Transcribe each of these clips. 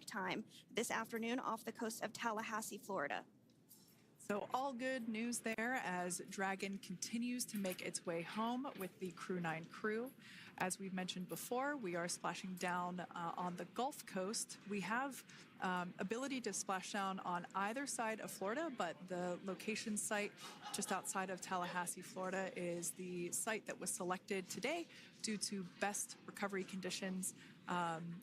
time this afternoon off the coast of Tallahassee, Florida. So all good news there as Dragon continues to make its way home with the Crew 9 crew. As we've mentioned before, we are splashing down on the Gulf Coast. We have ability to splash down on either side of Florida, but the location site just outside of Tallahassee, Florida is the site that was selected today due to best recovery conditions.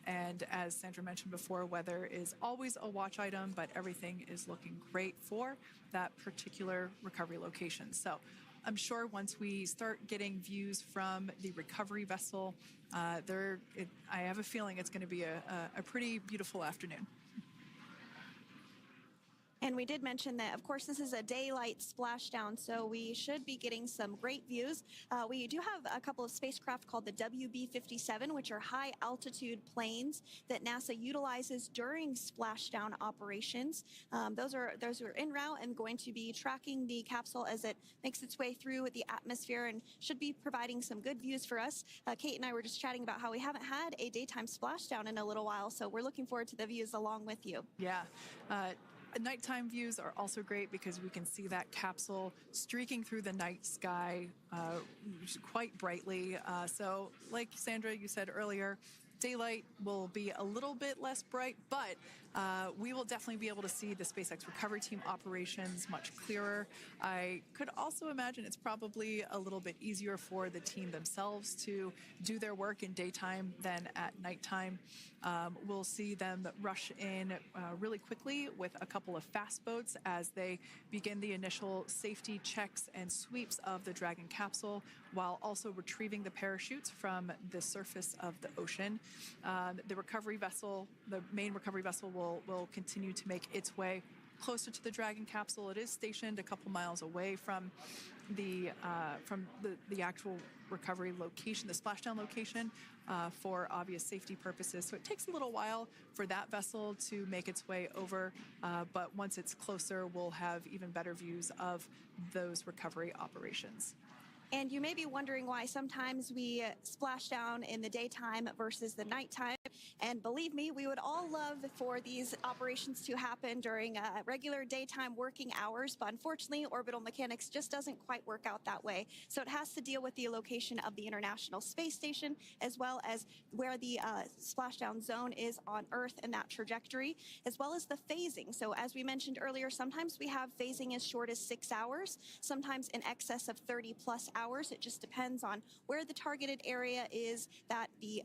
And as Sandra mentioned before, weather is always a watch item, but everything is looking great for that particular recovery location. So I'm sure once we start getting views from the recovery vessel, I have a feeling it's going to be a pretty beautiful afternoon. And we did mention that, of course, this is a daylight splashdown, so we should be getting some great views. We do have a couple of spacecraft called the WB-57, which are high-altitude planes that NASA utilizes during splashdown operations. Those are en route and going to be tracking the capsule as it makes its way through the atmosphere and should be providing some good views for us. Kate and I were just chatting about how we haven't had a daytime splashdown in a little while, so we're looking forward to the views along with you. Yeah. Nighttime views are also great because we can see that capsule streaking through the night sky quite brightly. So like Sandra, you said earlier, daylight will be a little bit less bright, but we will definitely be able to see the SpaceX recovery team operations much clearer. I could also imagine it's probably a little bit easier for the team themselves to do their work in daytime than at nighttime. We'll see them rush in really quickly with a couple of fast boats as they begin the initial safety checks and sweeps of the Dragon capsule, while also retrieving the parachutes from the surface of the ocean. The recovery vessel, the main recovery vessel, will continue to make its way closer to the Dragon capsule. It is stationed a couple miles away from the actual recovery location, the splashdown location, for obvious safety purposes. So it takes a little while for that vessel to make its way over, but once it's closer, we'll have even better views of those recovery operations. And you may be wondering why sometimes we splash down in the daytime versus the nighttime. And believe me, we would all love for these operations to happen during regular daytime working hours. But unfortunately, orbital mechanics just doesn't quite work out that way. So it has to deal with the location of the International Space Station, as well as where the splashdown zone is on Earth and that trajectory, as well as the phasing. So as we mentioned earlier, sometimes we have phasing as short as 6 hours, sometimes in excess of 30+ hours. It just depends on where the targeted area is that the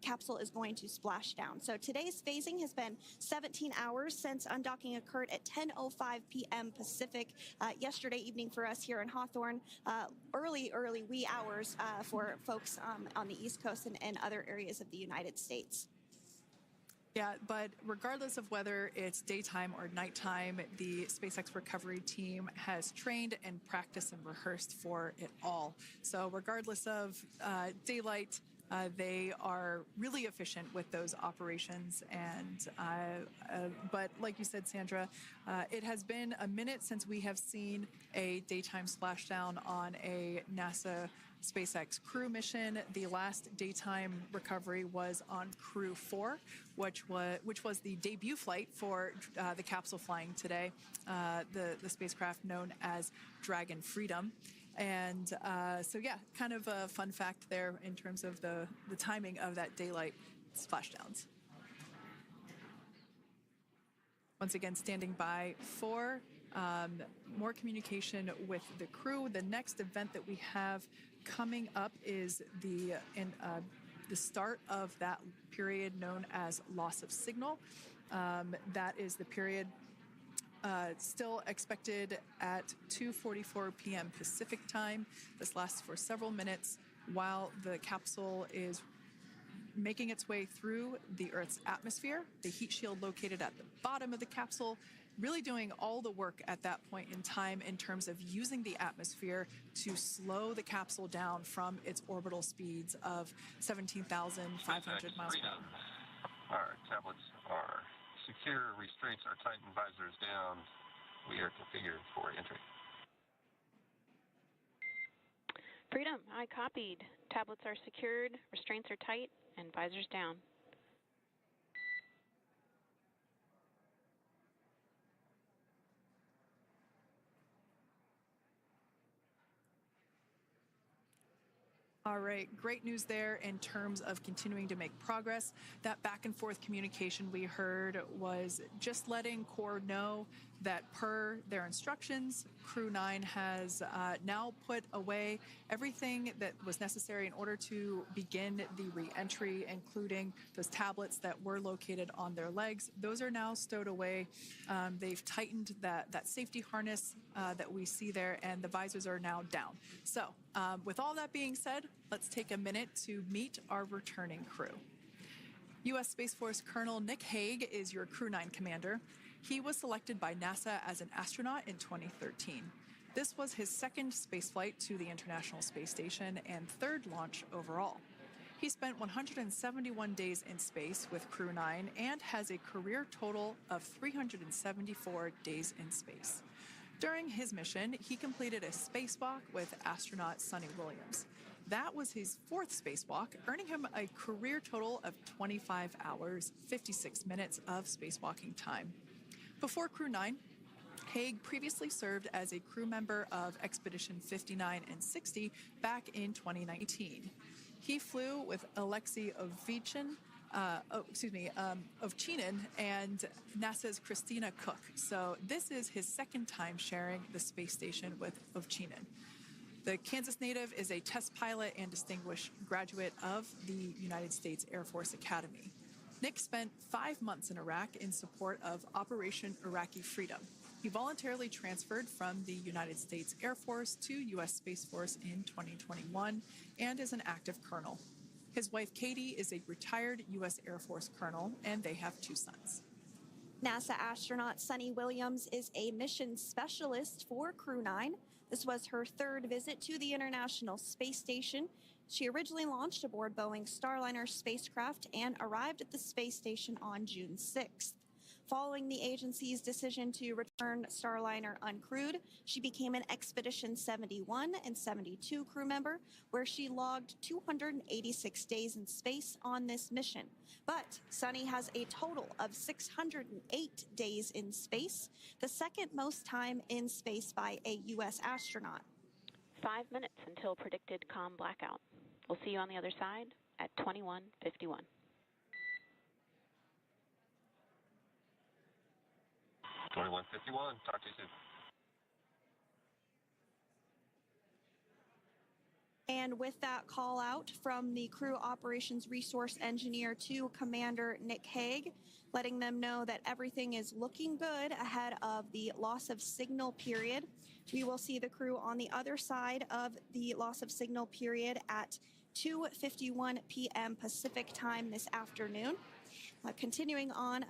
capsule is going to splash down. So today's phasing has been 17 hours since undocking occurred at 10:05 p.m. Pacific yesterday evening for us here in Hawthorne. Early wee hours for folks on the East Coast and other areas of the United States. Yeah, but regardless of whether it's daytime or nighttime, the SpaceX recovery team has trained and practiced and rehearsed for it all. So regardless of daylight, they are really efficient with those operations. And but like you said, Sandra, it has been a minute since we have seen a daytime splashdown on a NASA SpaceX crew mission. The last daytime recovery was on Crew 4, which was the debut flight for the capsule flying today, the spacecraft known as Dragon Freedom. And so, yeah, kind of a fun fact there in terms of the timing of that daylight splashdowns. Once again, standing by for more communication with the crew. The next event that we have coming up is the start of that period known as loss of signal. That is the period still expected at 2:44 p.m. Pacific time. This lasts for several minutes while the capsule is making its way through the Earth's atmosphere. The heat shield located at the bottom of the capsule, really doing all the work at that point in time in terms of using the atmosphere to slow the capsule down from its orbital speeds of 17,500 miles per hour. Our tablets are secure, restraints are tightened, visors down. We are configured for entry. Freedom, I copied. Tablets are secured, restraints are tight, and visors down. All right, great news there in terms of continuing to make progress. That back and forth communication we heard was just letting Core know that per their instructions, Crew 9 has now put away everything that was necessary in order to begin the re-entry, including those tablets that were located on their legs. Those are now stowed away. They've tightened that safety harness that we see there, and the visors are now down. So with all that being said, let's take a minute to meet our returning crew. U.S. Space Force Colonel Nick Hague is your Crew 9 commander. He was selected by NASA as an astronaut in 2013. This was his second spaceflight to the International Space Station and third launch overall. He spent 171 days in space with Crew 9 and has a career total of 374 days in space. During his mission, he completed a spacewalk with astronaut Suni Williams. That was his fourth spacewalk, earning him a career total of 25 hours, 56 minutes of spacewalking time. Before Crew 9, Hague previously served as a crew member of Expedition 59 and 60 back in 2019. He flew with Alexei Ovchinin and NASA's Christina Cook. So this is his second time sharing the space station with Ovchinin. The Kansas native is a test pilot and distinguished graduate of the United States Air Force Academy. Nick spent 5 months in Iraq in support of Operation Iraqi Freedom. He voluntarily transferred from the United States Air Force to U.S. Space Force in 2021 and is an active colonel. His wife, Katie, is a retired U.S. Air Force colonel, and they have 2 sons. NASA astronaut Suni Williams is a mission specialist for Crew 9. This was her third visit to the International Space Station. She originally launched aboard Boeing Starliner spacecraft and arrived at the space station on June 6th. Following the agency's decision to return Starliner uncrewed, she became an Expedition 71 and 72 crew member, where she logged 286 days in space on this mission. But Suni has a total of 608 days in space, the second most time in space by a U.S. astronaut. 5 minutes until predicted calm blackout. We'll see you on the other side at 21:51. Talk to you soon. And with that call out from the Crew Operations Resource Engineer to Commander Nick Hague, letting them know that everything is looking good ahead of the loss of signal period. We will see the crew on the other side of the loss of signal period at 2:51 p.m. Pacific time this afternoon. Continuing on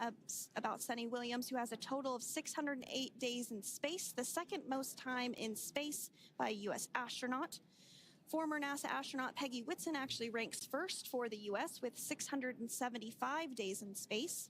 about Suni Williams, who has a total of 608 days in space, the second most time in space by a U.S. astronaut. Former NASA astronaut Peggy Whitson actually ranks first for the U.S. with 675 days in space.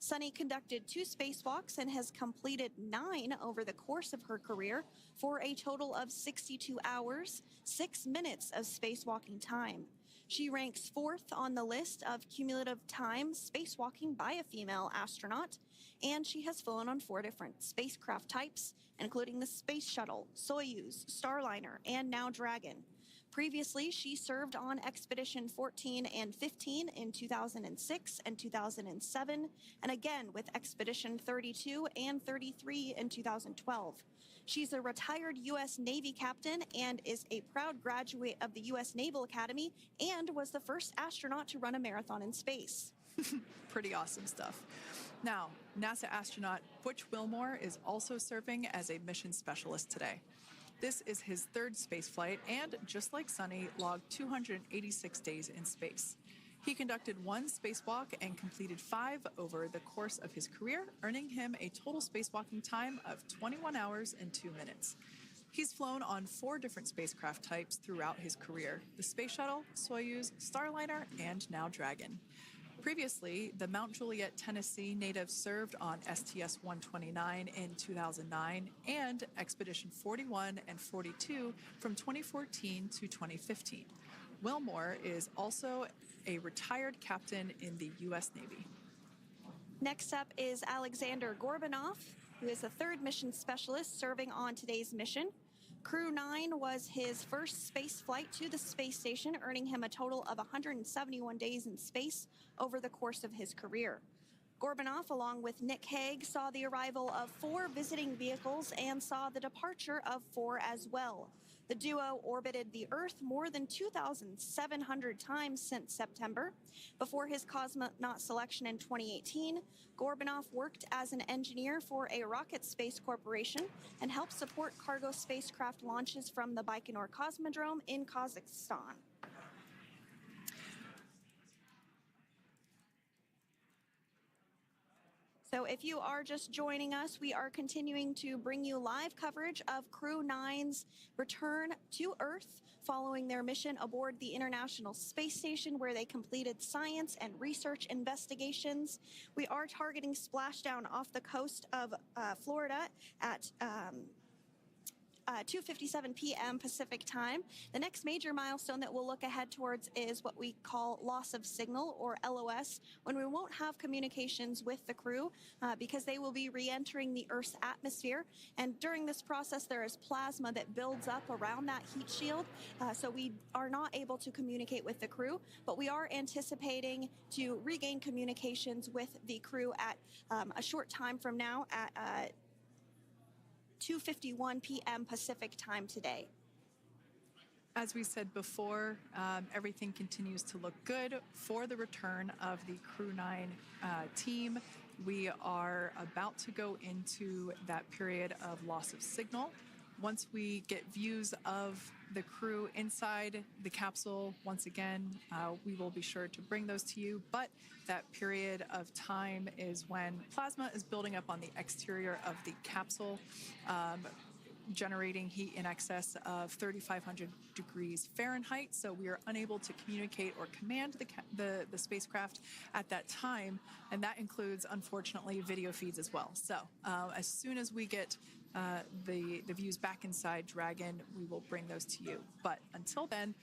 Suni conducted 2 spacewalks and has completed 9 over the course of her career for a total of 62 hours, 6 minutes of spacewalking time. She ranks 4th on the list of cumulative time spacewalking by a female astronaut, and she has flown on 4 different spacecraft types, including the Space Shuttle, Soyuz, Starliner, and now Dragon. Previously, she served on Expedition 14 and 15 in 2006 and 2007, and again with Expedition 32 and 33 in 2012. She's a retired U.S. Navy captain and is a proud graduate of the U.S. Naval Academy and was the first astronaut to run a marathon in space. Pretty awesome stuff. Now, NASA astronaut Butch Wilmore is also serving as a mission specialist today. This is his third spaceflight and, just like Suni, logged 286 days in space. He conducted 1 spacewalk and completed 5 over the course of his career, earning him a total spacewalking time of 21 hours and 2 minutes. He's flown on 4 different spacecraft types throughout his career: the Space Shuttle, Soyuz, Starliner, and now Dragon. Previously, the Mount Juliet, Tennessee native served on STS-129 in 2009 and Expedition 41 and 42 from 2014 to 2015. Wilmore is also a retired captain in the U.S. Navy. Next up is Alexander Gorbanov, who is the third mission specialist serving on today's mission. Crew 9 was his first space flight to the space station, earning him a total of 171 days in space over the course of his career. Gorbanoff, along with Nick Hague, saw the arrival of 4 visiting vehicles and saw the departure of 4 as well. The duo orbited the Earth more than 2,700 times since September. Before his cosmonaut selection in 2018, Gorbanoff worked as an engineer for a rocket space corporation and helped support cargo spacecraft launches from the Baikonur Cosmodrome in Kazakhstan. So if you are just joining us, we are continuing to bring you live coverage of Crew 9's return to Earth following their mission aboard the International Space Station, where they completed science and research investigations. We are targeting splashdown off the coast of Florida at 2:57 p.m. Pacific time. The next major milestone that we'll look ahead towards is what we call loss of signal, or LOS, when we won't have communications with the crew because they will be re-entering the Earth's atmosphere. And during this process, there is plasma that builds up around that heat shield, so we are not able to communicate with the crew, but we are anticipating to regain communications with the crew at a short time from now at 2:51 p.m. Pacific time today. As we said before, everything continues to look good for the return of the Crew 9 team. We are about to go into that period of loss of signal. Once we get views of the crew inside the capsule, once again, we will be sure to bring those to you. But that period of time is when plasma is building up on the exterior of the capsule, generating heat in excess of 3,500 degrees Fahrenheit. So we are unable to communicate or command the spacecraft at that time. And that includes, unfortunately, video feeds as well. So as soon as we get the views back inside Dragon, we will bring those to you. But until then,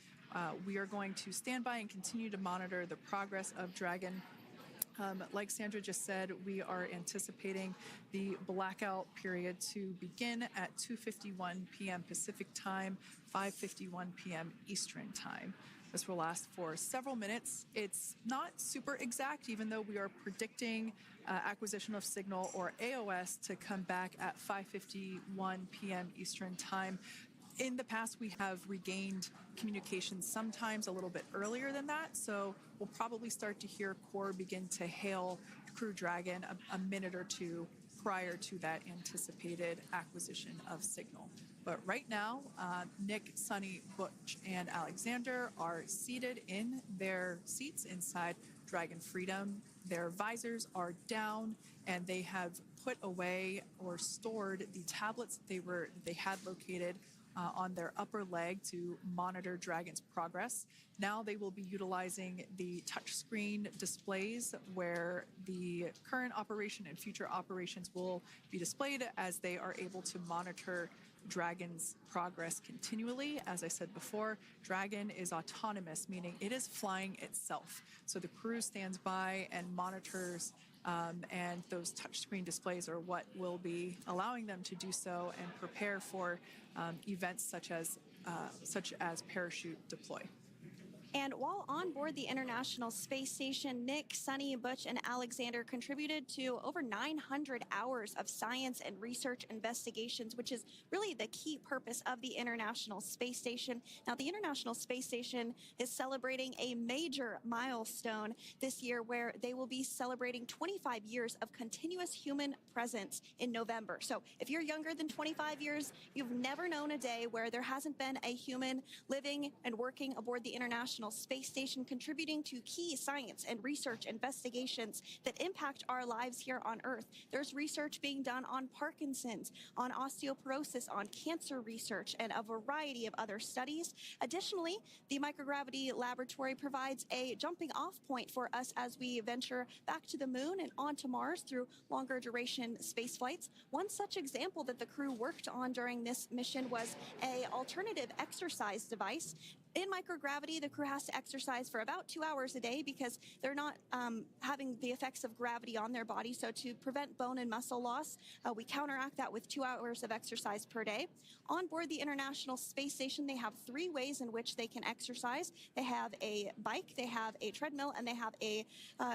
we are going to stand by and continue to monitor the progress of Dragon. Like Sandra just said, we are anticipating the blackout period to begin at 2:51 p.m. Pacific time, 5:51 p.m. Eastern time. This will last for several minutes. It's not super exact, even though we are predicting acquisition of signal, or AOS, to come back at 5:51 p.m. Eastern time. In the past, we have regained communications sometimes a little bit earlier than that, so we'll probably start to hear Core begin to hail Crew Dragon a minute or two prior to that anticipated acquisition of signal. But right now, Nick, Sunny, Butch, and Alexander are seated in their seats inside Dragon Freedom. Their visors are down, and they have put away or stored the tablets that they had located on their upper leg to monitor Dragon's progress. Now they will be utilizing the touchscreen displays, where the current operation and future operations will be displayed as they are able to monitor Dragon's progress continually. As I said before, Dragon is autonomous, meaning it is flying itself. So the crew stands by and monitors, and those touchscreen displays are what will be allowing them to do so and prepare for events such as parachute deploy. And while on board the International Space Station, Nick, Sunny, Butch, and Alexander contributed to over 900 hours of science and research investigations, which is really the key purpose of the International Space Station. Now, the International Space Station is celebrating a major milestone this year, where they will be celebrating 25 years of continuous human presence in November. So if you're younger than 25 years, you've never known a day where there hasn't been a human living and working aboard the International Space Station, contributing to key science and research investigations that impact our lives here on Earth. There's research being done on Parkinson's, on osteoporosis, on cancer research, and a variety of other studies. Additionally, the microgravity laboratory provides a jumping off point for us as we venture back to the moon and onto Mars through longer duration space flights. One such example that the crew worked on during this mission was an alternative exercise device In microgravity, the crew has to exercise for about 2 hours a day because they're not having the effects of gravity on their body. So to prevent bone and muscle loss, we counteract that with 2 hours of exercise per day. On board the International Space Station, they have 3 ways in which they can exercise. They have a bike, they have a treadmill, and they have a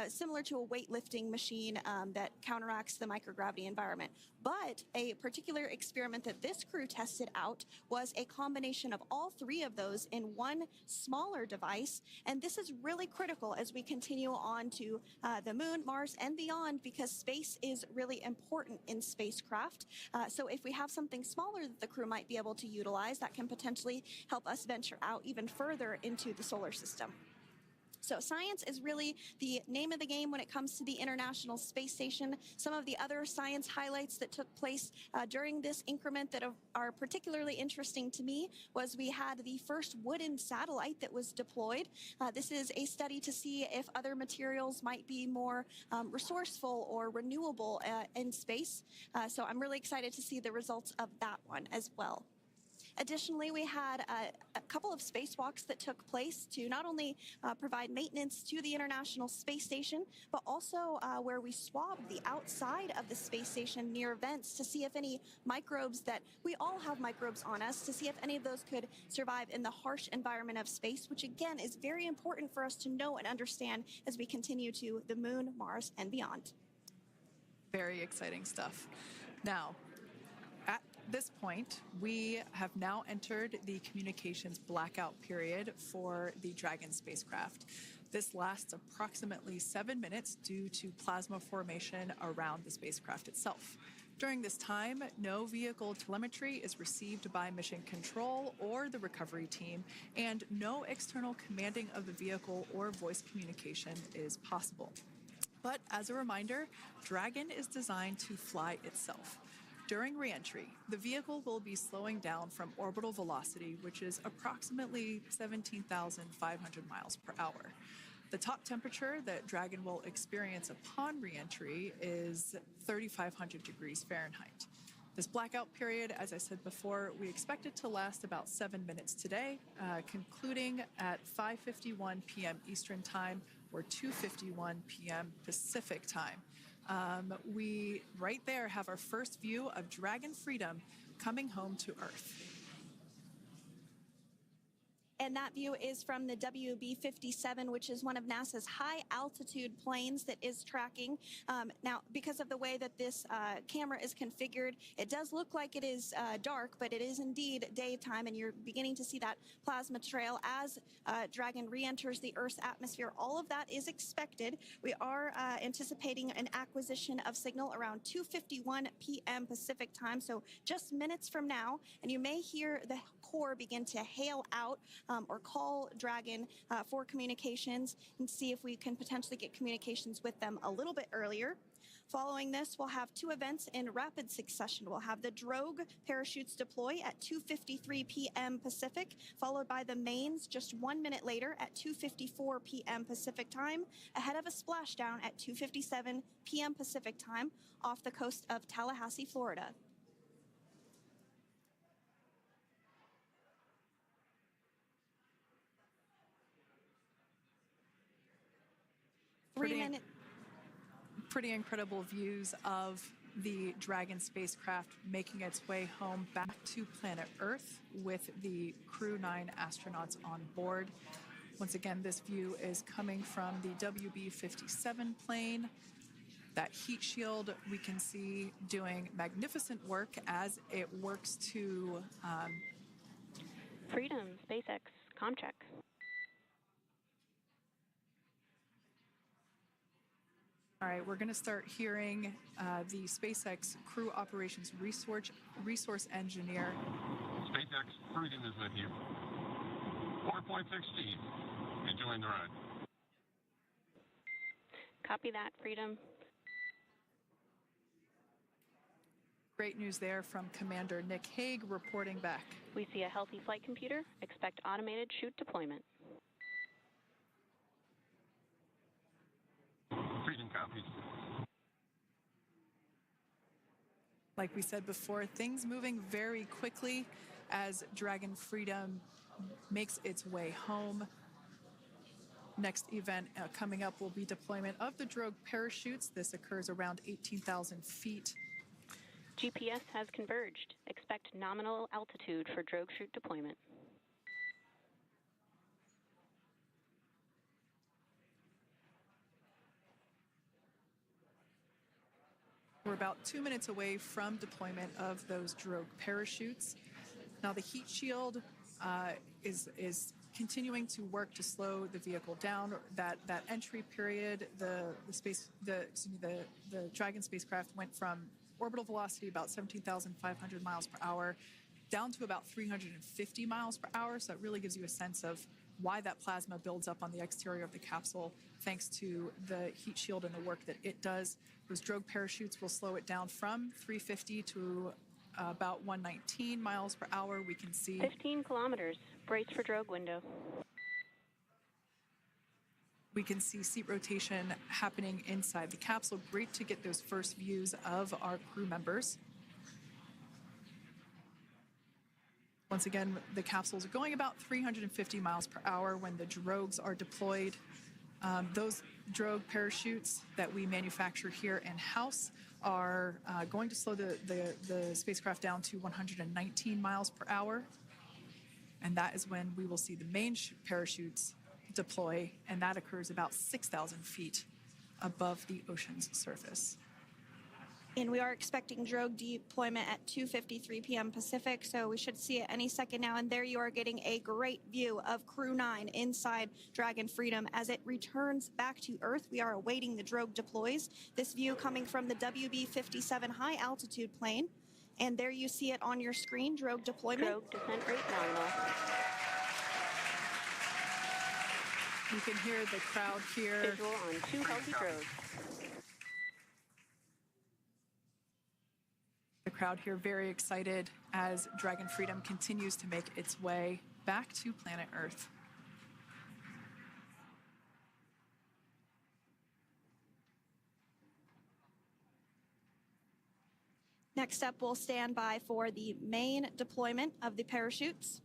similar to a weightlifting machine that counteracts the microgravity environment. But a particular experiment that this crew tested out was a combination of all 3 of those in one smaller device. And this is really critical as we continue on to the moon, Mars, and beyond, because space is really important in spacecraft. So if we have something smaller that the crew might be able to utilize, that can potentially help us venture out even further into the solar system. So science is really the name of the game when it comes to the International Space Station. Some of the other science highlights that took place during this increment that are particularly interesting to me was we had the first wooden satellite that was deployed. This is a study to see if other materials might be more resourceful or renewable in space. So I'm really excited to see the results of that one as well. Additionally, we had a couple of spacewalks that took place to not only provide maintenance to the International Space Station, but also where we swabbed the outside of the space station near vents to see if any microbes that we all have microbes on us, to see if any of those could survive in the harsh environment of space, which again is very important for us to know and understand as we continue to the moon, Mars, and beyond. Very exciting stuff. Now, at this point, we have now entered the communications blackout period for the Dragon spacecraft. This lasts approximately 7 minutes due to plasma formation around the spacecraft itself. During this time, no vehicle telemetry is received by mission control or the recovery team, and no external commanding of the vehicle or voice communication is possible. But as a reminder, Dragon is designed to fly itself. During reentry, the vehicle will be slowing down from orbital velocity, which is approximately 17,500 miles per hour. The top temperature that Dragon will experience upon reentry is 3,500 degrees Fahrenheit. This blackout period, as I said before, we expect it to last about 7 minutes today, concluding at 5:51 p.m. Eastern Time or 2:51 p.m. Pacific Time. We right there have our first view of Dragon Freedom coming home to Earth. And that view is from the WB-57, which is one of NASA's high-altitude planes that is tracking. Now, because of the way that this camera is configured, it does look like it is dark, but it is indeed daytime, and you're beginning to see that plasma trail as Dragon re-enters the Earth's atmosphere. All of that is expected. We are anticipating an acquisition of signal around 2:51 p.m. Pacific Time, so just minutes from now, and you may hear the core begin to hail out or call Dragon for communications and see if we can potentially get communications with them a little bit earlier. Following this, we'll have 2 events in rapid succession. We'll have the drogue parachutes deploy at 2:53 p.m. Pacific, followed by the mains just 1 minute later at 2:54 p.m. Pacific Time, ahead of a splashdown at 2:57 p.m. Pacific Time off the coast of Tallahassee, Florida. Pretty incredible views of the Dragon spacecraft making its way home back to planet Earth with the Crew 9 astronauts on board. Once again, this view is coming from the WB-57 plane. That heat shield we can see doing magnificent work as it works to Freedom, SpaceX, Comcheck. All right, we're going to start hearing the SpaceX Crew Operations Resource Engineer. SpaceX Freedom is with you. 4.6 feet. Enjoying the ride. Copy that, Freedom. Great news there from Commander Nick Hague reporting back. We see a healthy flight computer. Expect automated chute deployment. Freedom copies. Like we said before, things moving very quickly as Dragon Freedom makes its way home. Next event coming up will be deployment of the drogue parachutes. This occurs around 18,000 feet. GPS has converged. Expect nominal altitude for drogue chute deployment. We're about 2 minutes away from deployment of those drogue parachutes. Now the heat shield is continuing to work to slow the vehicle down. That entry period, the Dragon spacecraft went from orbital velocity about 17,500 miles per hour down to about 350 miles per hour. So that really gives you a sense of why that plasma builds up on the exterior of the capsule, thanks to the heat shield and the work that it does. Those drogue parachutes will slow it down from 350 to about 119 miles per hour. We can see 15 kilometers. Brace for drogue window. We can see seat rotation happening inside the capsule. Great to get those first views of our crew members. Once again, the capsules are going about 350 miles per hour when the drogues are deployed. Those drogue parachutes that we manufacture here in-house are going to slow the spacecraft down to 119 miles per hour. And that is when we will see the main parachutes deploy, and that occurs about 6,000 feet above the ocean's surface. And we are expecting drogue deployment at 2:53 p.m. Pacific, so we should see it any second now. And there you are getting a great view of Crew 9 inside Dragon Freedom as it returns back to Earth. We are awaiting the drogue deploys. This view coming from the WB-57 high altitude plane. And there you see it on your screen, drogue deployment. Drogue descent rate nominal. You can hear the crowd here. Visual on 2 healthy drogues. The crowd here very excited as Dragon Freedom continues to make its way back to planet Earth. Next up, we'll stand by for the main deployment of the parachutes.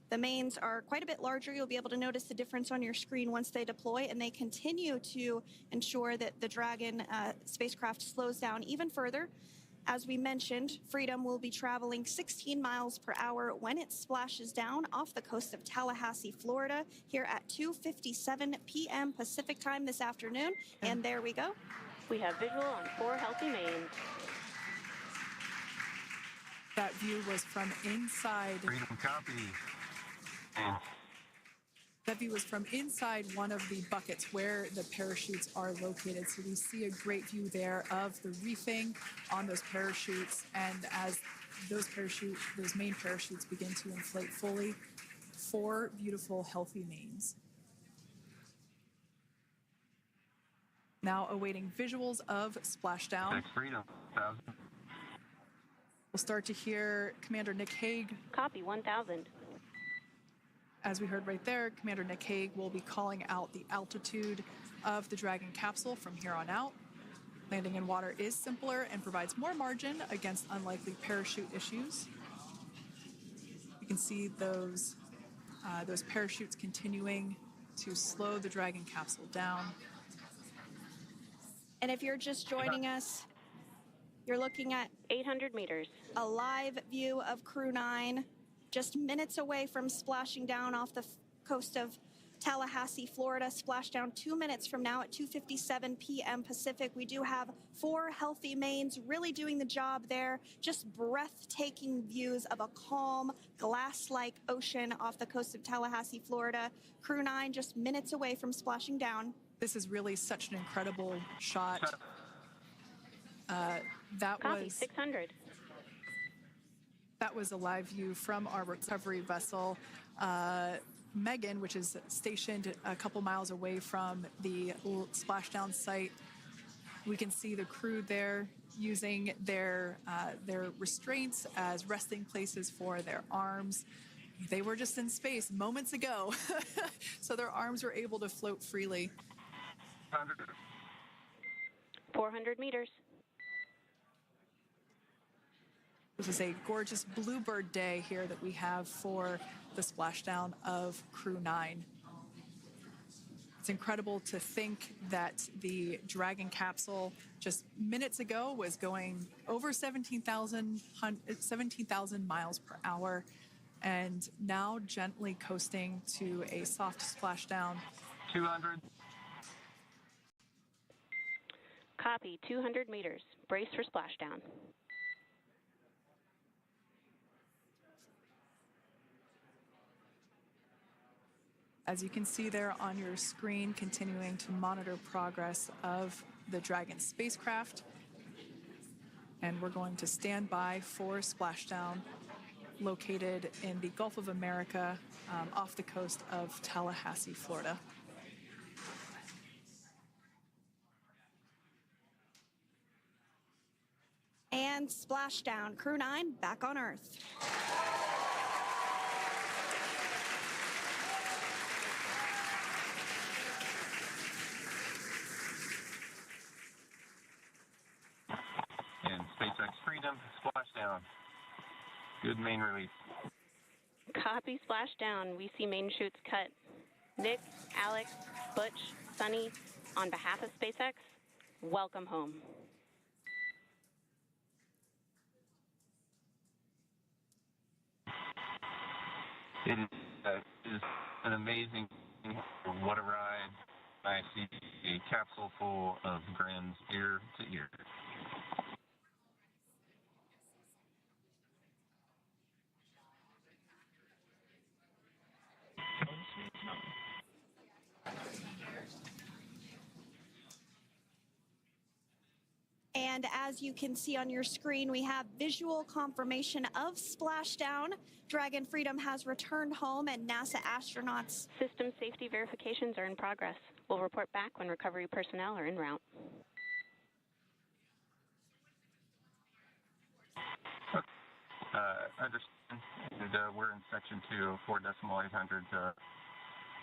The mains are quite a bit larger. You'll be able to notice the difference on your screen once they deploy, and they continue to ensure that the Dragon spacecraft slows down even further. As we mentioned, Freedom will be traveling 16 miles per hour when it splashes down off the coast of Tallahassee, Florida, here at 2:57 p.m. Pacific time this afternoon. And there we go. We have visual on 4 healthy mains. That view was from inside. Freedom copy. That view was from inside one of the buckets where the parachutes are located. So we see a great view there of the reefing on those parachutes. And as those main parachutes begin to inflate fully, 4 beautiful, healthy mains. Now awaiting visuals of Splashdown. Next Freedom, 1,000. We'll start to hear Commander Nick Hague. Copy, 1,000. As we heard right there, Commander Nick Hague will be calling out the altitude of the Dragon capsule from here on out. Landing in water is simpler and provides more margin against unlikely parachute issues. You can see those parachutes continuing to slow the Dragon capsule down. And if you're just joining us, you're looking at 800 meters. a live view of Crew 9, just minutes away from splashing down off the coast of Tallahassee, Florida. Splashdown 2 minutes from now at 2:57 p.m. Pacific. We do have 4 healthy mains really doing the job there. Just breathtaking views of a calm, glass-like ocean off the coast of Tallahassee, Florida. Crew 9 just minutes away from splashing down. This is really such an incredible shot. Copy, 600. That was a live view from our recovery vessel, Megan, which is stationed a couple miles away from the splashdown site. We can see the crew there using their restraints as resting places for their arms. They were just in space moments ago, so their arms were able to float freely. 400 meters. This is a gorgeous bluebird day here that we have for the splashdown of Crew 9. It's incredible to think that the Dragon capsule just minutes ago was going over 17,000 miles per hour and now gently coasting to a soft splashdown. 200. Copy, 200 meters. Brace for splashdown. As you can see there on your screen, continuing to monitor progress of the Dragon spacecraft. And we're going to stand by for splashdown located in the Gulf of America off the coast of Tallahassee, Florida. And splashdown, Crew 9 back on Earth. And SpaceX Freedom, splashdown. Good main release. Copy, splashdown. We see main chutes cut. Nick, Alex, Butch, Sunny, on behalf of SpaceX, welcome home. It is an amazing, what a ride. I see a capsule full of grins ear to ear. And as you can see on your screen, we have visual confirmation of splashdown. Dragon Freedom has returned home and NASA astronauts. System safety verifications are in progress. We'll report back when recovery personnel are en route. Understand. And, we're in section 2 of 4.800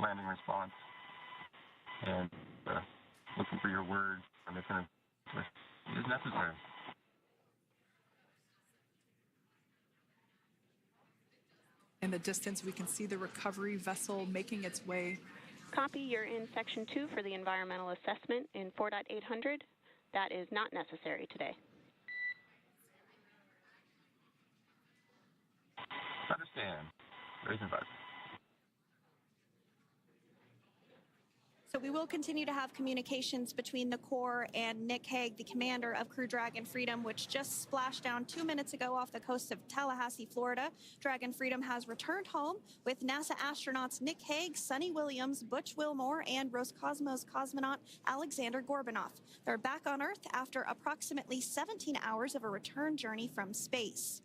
landing response. And looking for your word on if it is necessary. In the distance, we can see the recovery vessel making its way. Copy, you're in section 2 for the environmental assessment in 4.800. That is not necessary today. Understand. Raise and advise. So we will continue to have communications between the Corps and Nick Hague, the commander of Crew Dragon Freedom, which just splashed down 2 minutes ago off the coast of Tallahassee, Florida. Dragon Freedom has returned home with NASA astronauts Nick Hague, Sunny Williams, Butch Wilmore, and Roscosmos cosmonaut Alexander Gorbunov. They're back on Earth after approximately 17 hours of a return journey from space.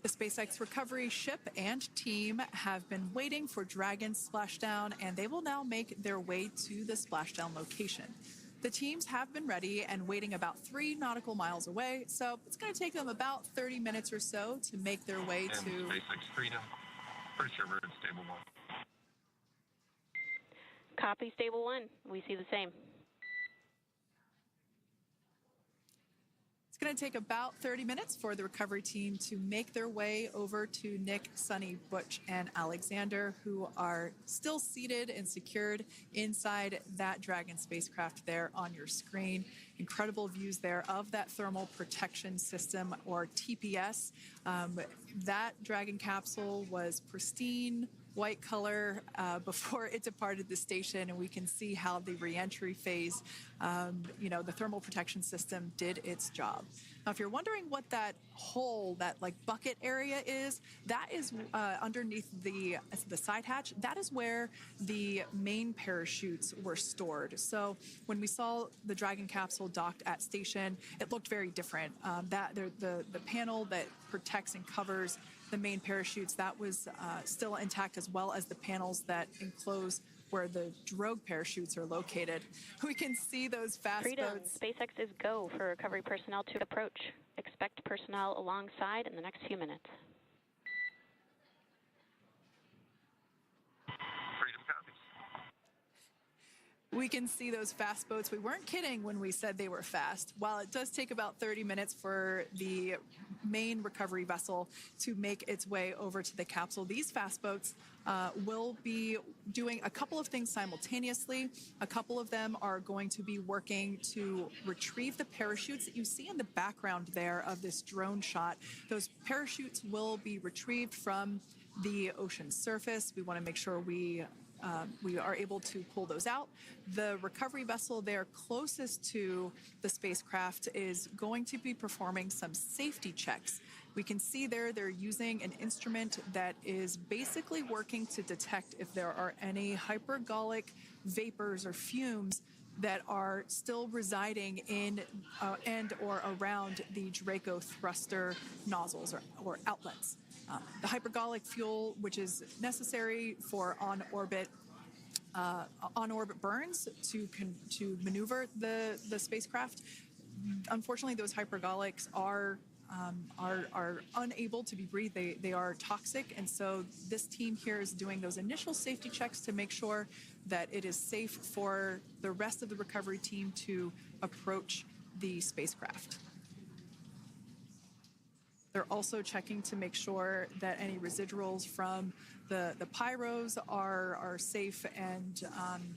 The SpaceX recovery ship and team have been waiting for Dragon's splashdown, and they will now make their way to the splashdown location. The teams have been ready and waiting about 3 nautical miles away, so it's going to take them about 30 minutes or so to make their way and to SpaceX Freedom. Pretty sure we're in stable 1. Copy, stable 1. We see the same. It's going to take about 30 minutes for the recovery team to make their way over to Nick, Sunny, Butch, and Alexander, who are still seated and secured inside that Dragon spacecraft there on your screen. Incredible views there of that thermal protection system, or TPS. That Dragon capsule was pristine, white color before it departed the station, and we can see how the reentry phase, the thermal protection system did its job. Now, if you're wondering what that hole, that like bucket area is, that is underneath the side hatch. That is where the main parachutes were stored. So when we saw the Dragon capsule docked at station, it looked very different. The panel that protects and covers the main parachutes, that was still intact, as well as the panels that enclose where the drogue parachutes are located. We can see those fast Freedom. boats. SpaceX is go for recovery personnel to approach. Expect personnel alongside in the next few minutes. Freedom copies. We can see those fast boats. We weren't kidding when we said they were fast. While it does take about 30 minutes for the main recovery vessel to make its way over to the capsule, these fast boats will be doing a couple of things simultaneously. A couple of them are going to be working to retrieve the parachutes that you see in the background there of this drone shot. Those parachutes will be retrieved from the ocean surface. We want to make sure we are able to pull those out. The recovery vessel there closest to the spacecraft is going to be performing some safety checks. We can see there they're using an instrument that is basically working to detect if there are any hypergolic vapors or fumes that are still residing in and or around the Draco thruster nozzles or outlets. The hypergolic fuel, which is necessary for on-orbit burns to maneuver the spacecraft. Unfortunately, those hypergolics are unable to be breathed. They are toxic, and so this team here is doing those initial safety checks to make sure that it is safe for the rest of the recovery team to approach the spacecraft. They're also checking to make sure that any residuals from the pyros are safe and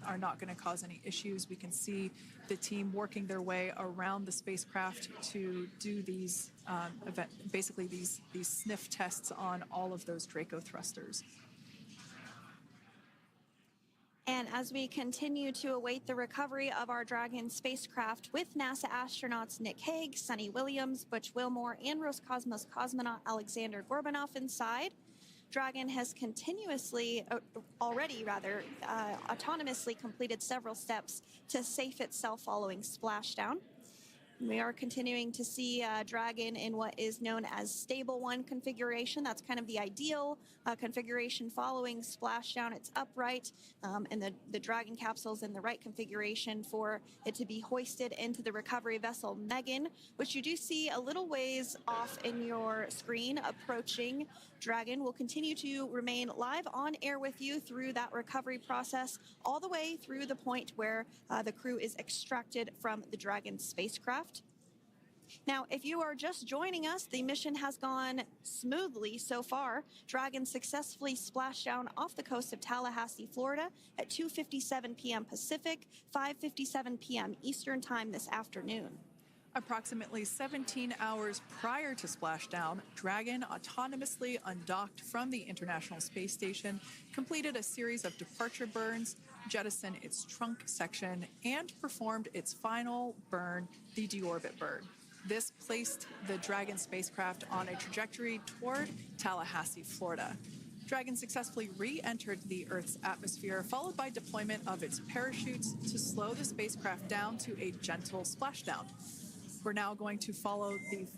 are not going to cause any issues. We can see the team working their way around the spacecraft to do these basically these sniff tests on all of those Draco thrusters. And as we continue to await the recovery of our Dragon spacecraft with NASA astronauts Nick Hague, Sunny Williams, Butch Wilmore, and Roscosmos cosmonaut Alexander Gorbanov inside, Dragon has autonomously completed several steps to safe itself following splashdown. We are continuing to see Dragon in what is known as stable 1 configuration. That's kind of the ideal configuration following splashdown. It's upright, and the Dragon capsule is in the right configuration for it to be hoisted into the recovery vessel Megan, which you do see a little ways off in your screen approaching. Dragon will continue to remain live on air with you through that recovery process, all the way through the point where the crew is extracted from the Dragon spacecraft. Now, if you are just joining us, the mission has gone smoothly so far. Dragon successfully splashed down off the coast of Tallahassee, Florida at 2:57 p.m. Pacific, 5:57 p.m. Eastern Time this afternoon. Approximately 17 hours prior to splashdown, Dragon autonomously undocked from the International Space Station, completed a series of departure burns, jettisoned its trunk section, and performed its final burn, the deorbit burn. This placed the Dragon spacecraft on a trajectory toward Tallahassee, Florida. Dragon successfully re-entered the Earth's atmosphere, followed by deployment of its parachutes to slow the spacecraft down to a gentle splashdown. We're now going to follow the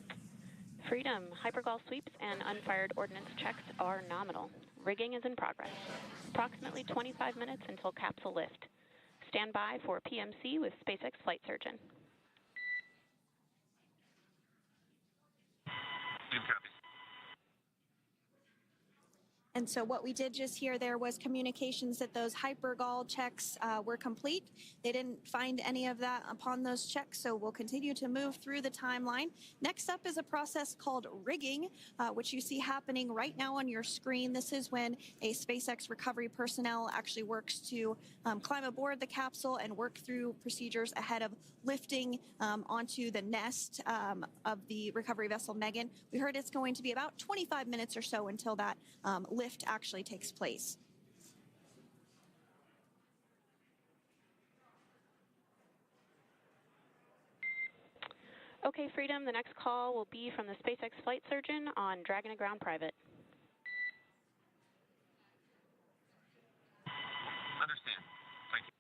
Freedom. Hypergol sweeps and unfired ordnance checks are nominal. Rigging is in progress. Approximately 25 minutes until capsule lift. Stand by for PMC with SpaceX flight surgeon. And so what we did just hear there was communications that those hypergol checks were complete. They didn't find any of that upon those checks, so we'll continue to move through the timeline. Next up is a process called rigging, which you see happening right now on your screen. This is when a SpaceX recovery personnel actually works to climb aboard the capsule and work through procedures ahead of lifting onto the nest of the recovery vessel Megan. We heard it's going to be about 25 minutes or so until that lift actually takes place. Okay, Freedom, the next call will be from the SpaceX flight surgeon on Dragon to Ground Private. Understand. Thank you.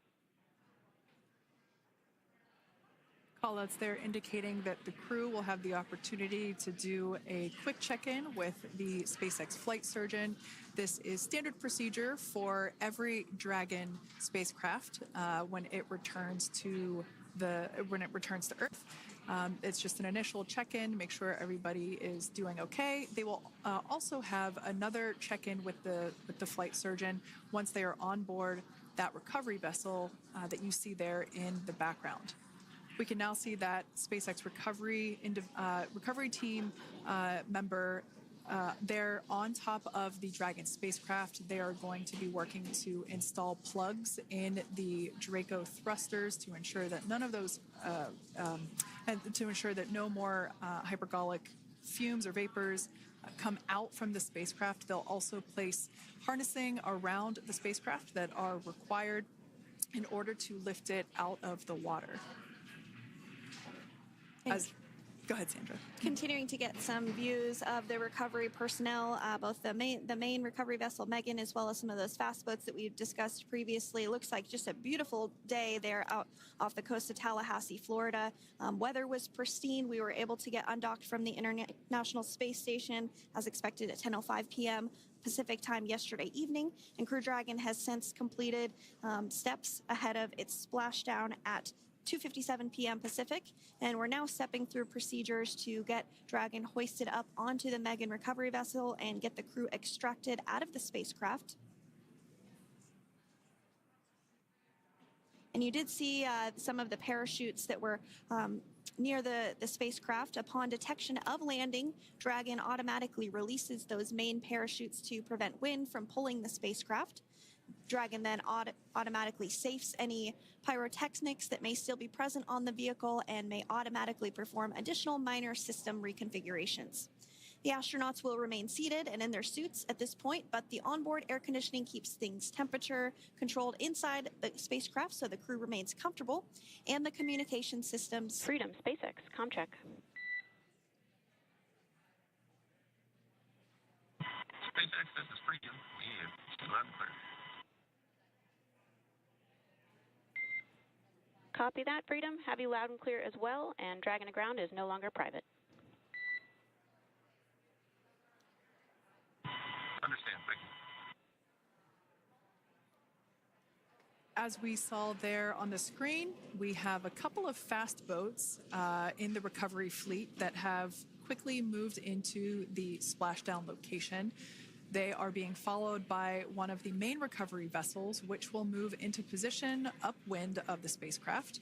callouts there indicating that the crew will have the opportunity to do a quick check-in with the SpaceX flight surgeon. This is standard procedure for every Dragon spacecraft when it returns to Earth. It's just an initial check-in, make sure everybody is doing okay. They will also have another check-in with the flight surgeon once they are on board that recovery vessel that you see there in the background. We can now see that SpaceX recovery team member they're on top of the Dragon spacecraft. They are going to be working to install plugs in the Draco thrusters to ensure that none of those, and to ensure that no more hypergolic fumes or vapors come out from the spacecraft. They'll also place harnessing around the spacecraft that are required in order to lift it out of the water. Go ahead, Sandra. Continuing to get some views of the recovery personnel, both the main recovery vessel Megan, as well as some of those fast boats that we've discussed previously. It looks like just a beautiful day there out off the coast of Tallahassee, Florida. Weather was pristine. We were able to get undocked from the International Space Station as expected at 10:05 p.m. Pacific time yesterday evening, and Crew Dragon has since completed steps ahead of its splashdown at 2:57 p.m. Pacific, and we're now stepping through procedures to get Dragon hoisted up onto the Megan recovery vessel and get the crew extracted out of the spacecraft. And you did see some of the parachutes that were near the spacecraft. Upon detection of landing, Dragon automatically releases those main parachutes to prevent wind from pulling the spacecraft. Dragon then automatically safes any pyrotechnics that may still be present on the vehicle and may automatically perform additional minor system reconfigurations. The astronauts will remain seated and in their suits at this point, but the onboard air conditioning keeps things temperature controlled inside the spacecraft so the crew remains comfortable, and the communication systems. Freedom, SpaceX, comm check. SpaceX, this is Freedom. We have loud and clear. Copy that, Freedom. Have you loud and clear as well, and Dragon to ground is no longer private. Understand, thank you. As we saw there on the screen, we have a couple of fast boats in the recovery fleet that have quickly moved into the splashdown location. They are being followed by one of the main recovery vessels, which will move into position upwind of the spacecraft.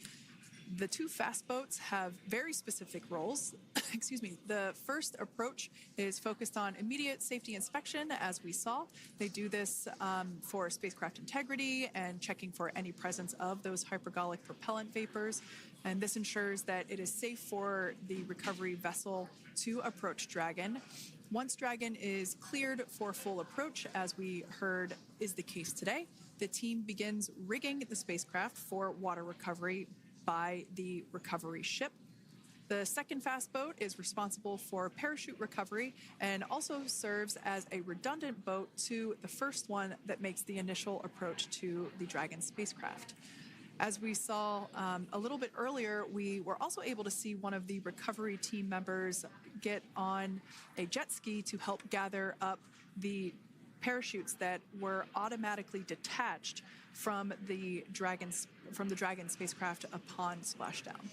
The two fast boats have very specific roles. Excuse me. The first approach is focused on immediate safety inspection, as we saw. They do this for spacecraft integrity and checking for any presence of those hypergolic propellant vapors. And this ensures that it is safe for the recovery vessel to approach Dragon. Once Dragon is cleared for full approach, as we heard is the case today, the team begins rigging the spacecraft for water recovery by the recovery ship. The second fast boat is responsible for parachute recovery and also serves as a redundant boat to the first one that makes the initial approach to the Dragon spacecraft. As we saw a little bit earlier, we were also able to see one of the recovery team members get on a jet ski to help gather up the parachutes that were automatically detached from the Dragon spacecraft upon splashdown.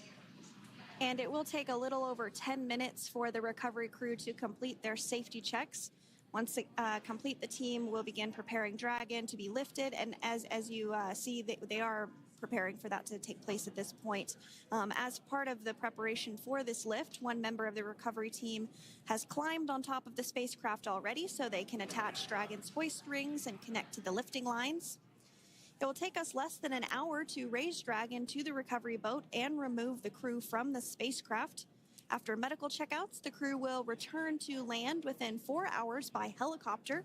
And it will take a little over 10 minutes for the recovery crew to complete their safety checks. Once complete, the team will begin preparing Dragon to be lifted, and as you see, they are preparing for that to take place at this point. As part of the preparation for this lift, one member of the recovery team has climbed on top of the spacecraft already so they can attach Dragon's hoist rings and connect to the lifting lines. It will take us less than an hour to raise Dragon to the recovery boat and remove the crew from the spacecraft. After medical checkouts, the crew will return to land within 4 hours by helicopter.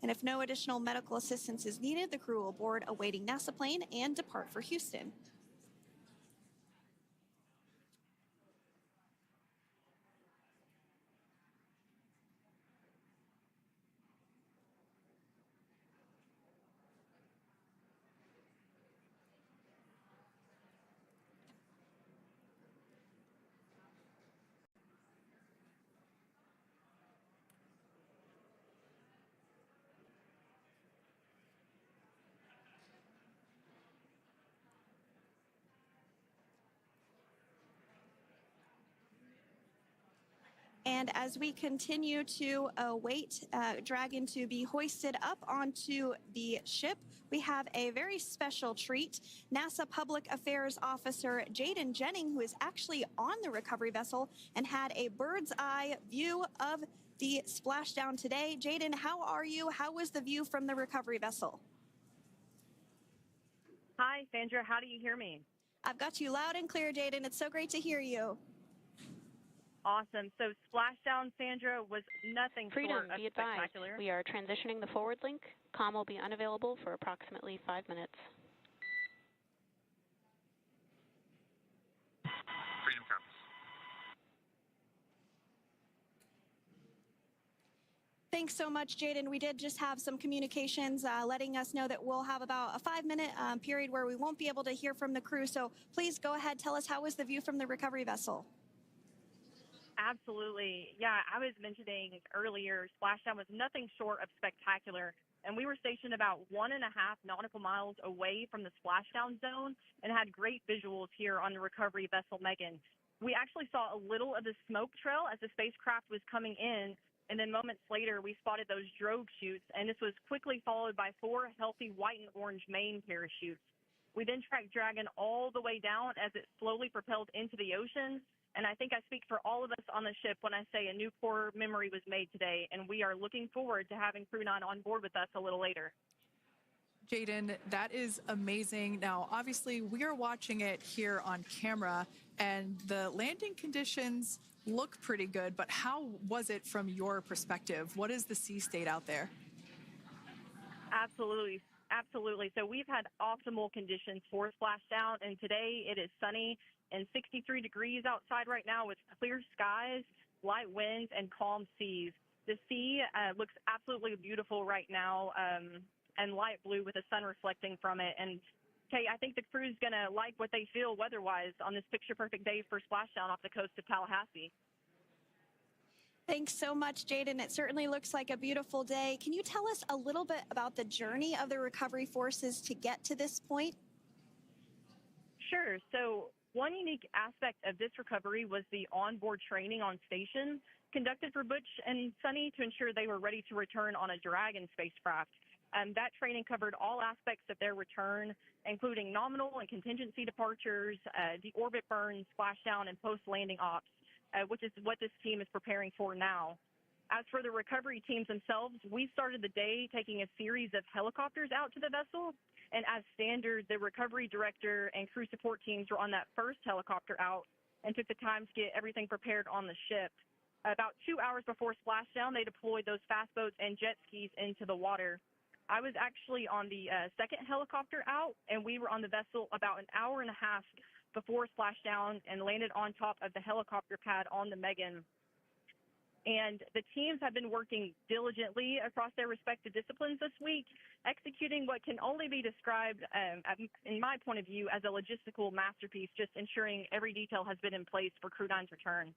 And if no additional medical assistance is needed, the crew will board a waiting NASA plane and depart for Houston. And as we continue to await Dragon to be hoisted up onto the ship, we have a very special treat. NASA Public Affairs Officer Jaden Jennings, who is actually on the recovery vessel and had a bird's eye view of the splashdown today. Jaden, how are you? How was the view from the recovery vessel? Hi, Sandra. How do you hear me? I've got you loud and clear, Jaden. It's so great to hear you. Awesome. So Splashdown, Sandra, was nothing short of be advised. spectacular. We are transitioning the forward link. Comm will be unavailable for approximately 5 minutes. Freedom comes. Thanks so much, Jaden. We did just have some communications letting us know that we'll have about a 5-minute period where we won't be able to hear from the crew. So please go ahead, tell us, how was the view from the recovery vessel? Absolutely. Yeah, I was mentioning earlier, Splashdown was nothing short of spectacular. And we were stationed about 1.5 nautical miles away from the splashdown zone and had great visuals here on the recovery vessel Megan. We actually saw a little of the smoke trail as the spacecraft was coming in. And then moments later, we spotted those drogue chutes, and this was quickly followed by 4 healthy white and orange main parachutes. We then tracked Dragon all the way down as it slowly propelled into the ocean. And I think I speak for all of us on the ship when I say a new core memory was made today, and we are looking forward to having Crew 9 on board with us a little later. Jaden, that is amazing. Now, obviously, we are watching it here on camera, and the landing conditions look pretty good, but how was it from your perspective? What is the sea state out there? Absolutely. Absolutely. So we've had optimal conditions for Splashdown, and today it is sunny and 63 degrees outside right now with clear skies, light winds, and calm seas. The sea looks absolutely beautiful right now, and light blue with the sun reflecting from it. And Kate, I think the crew's going to like what they feel weather-wise on this picture-perfect day for Splashdown off the coast of Tallahassee. Thanks so much, Jaden. It certainly looks like a beautiful day. Can you tell us a little bit about the journey of the recovery forces to get to this point? Sure. So one unique aspect of this recovery was the onboard training on station conducted for Butch and Sunny to ensure they were ready to return on a Dragon spacecraft. That training covered all aspects of their return, including nominal and contingency departures, the orbit burn, splashdown, and post-landing ops, which is what this team is preparing for now. As for the recovery teams themselves, we started the day taking a series of helicopters out to the vessel. And as standard, the recovery director and crew support teams were on that first helicopter out and took the time to get everything prepared on the ship. About 2 hours before splashdown, they deployed those fast boats and jet skis into the water. I was actually on the second helicopter out, and we were on the vessel about an hour and a half before splashdown and landed on top of the helicopter pad on the Megan. And the teams have been working diligently across their respective disciplines this week, executing what can only be described, in my point of view, as a logistical masterpiece, just ensuring every detail has been in place for Crew 9's return.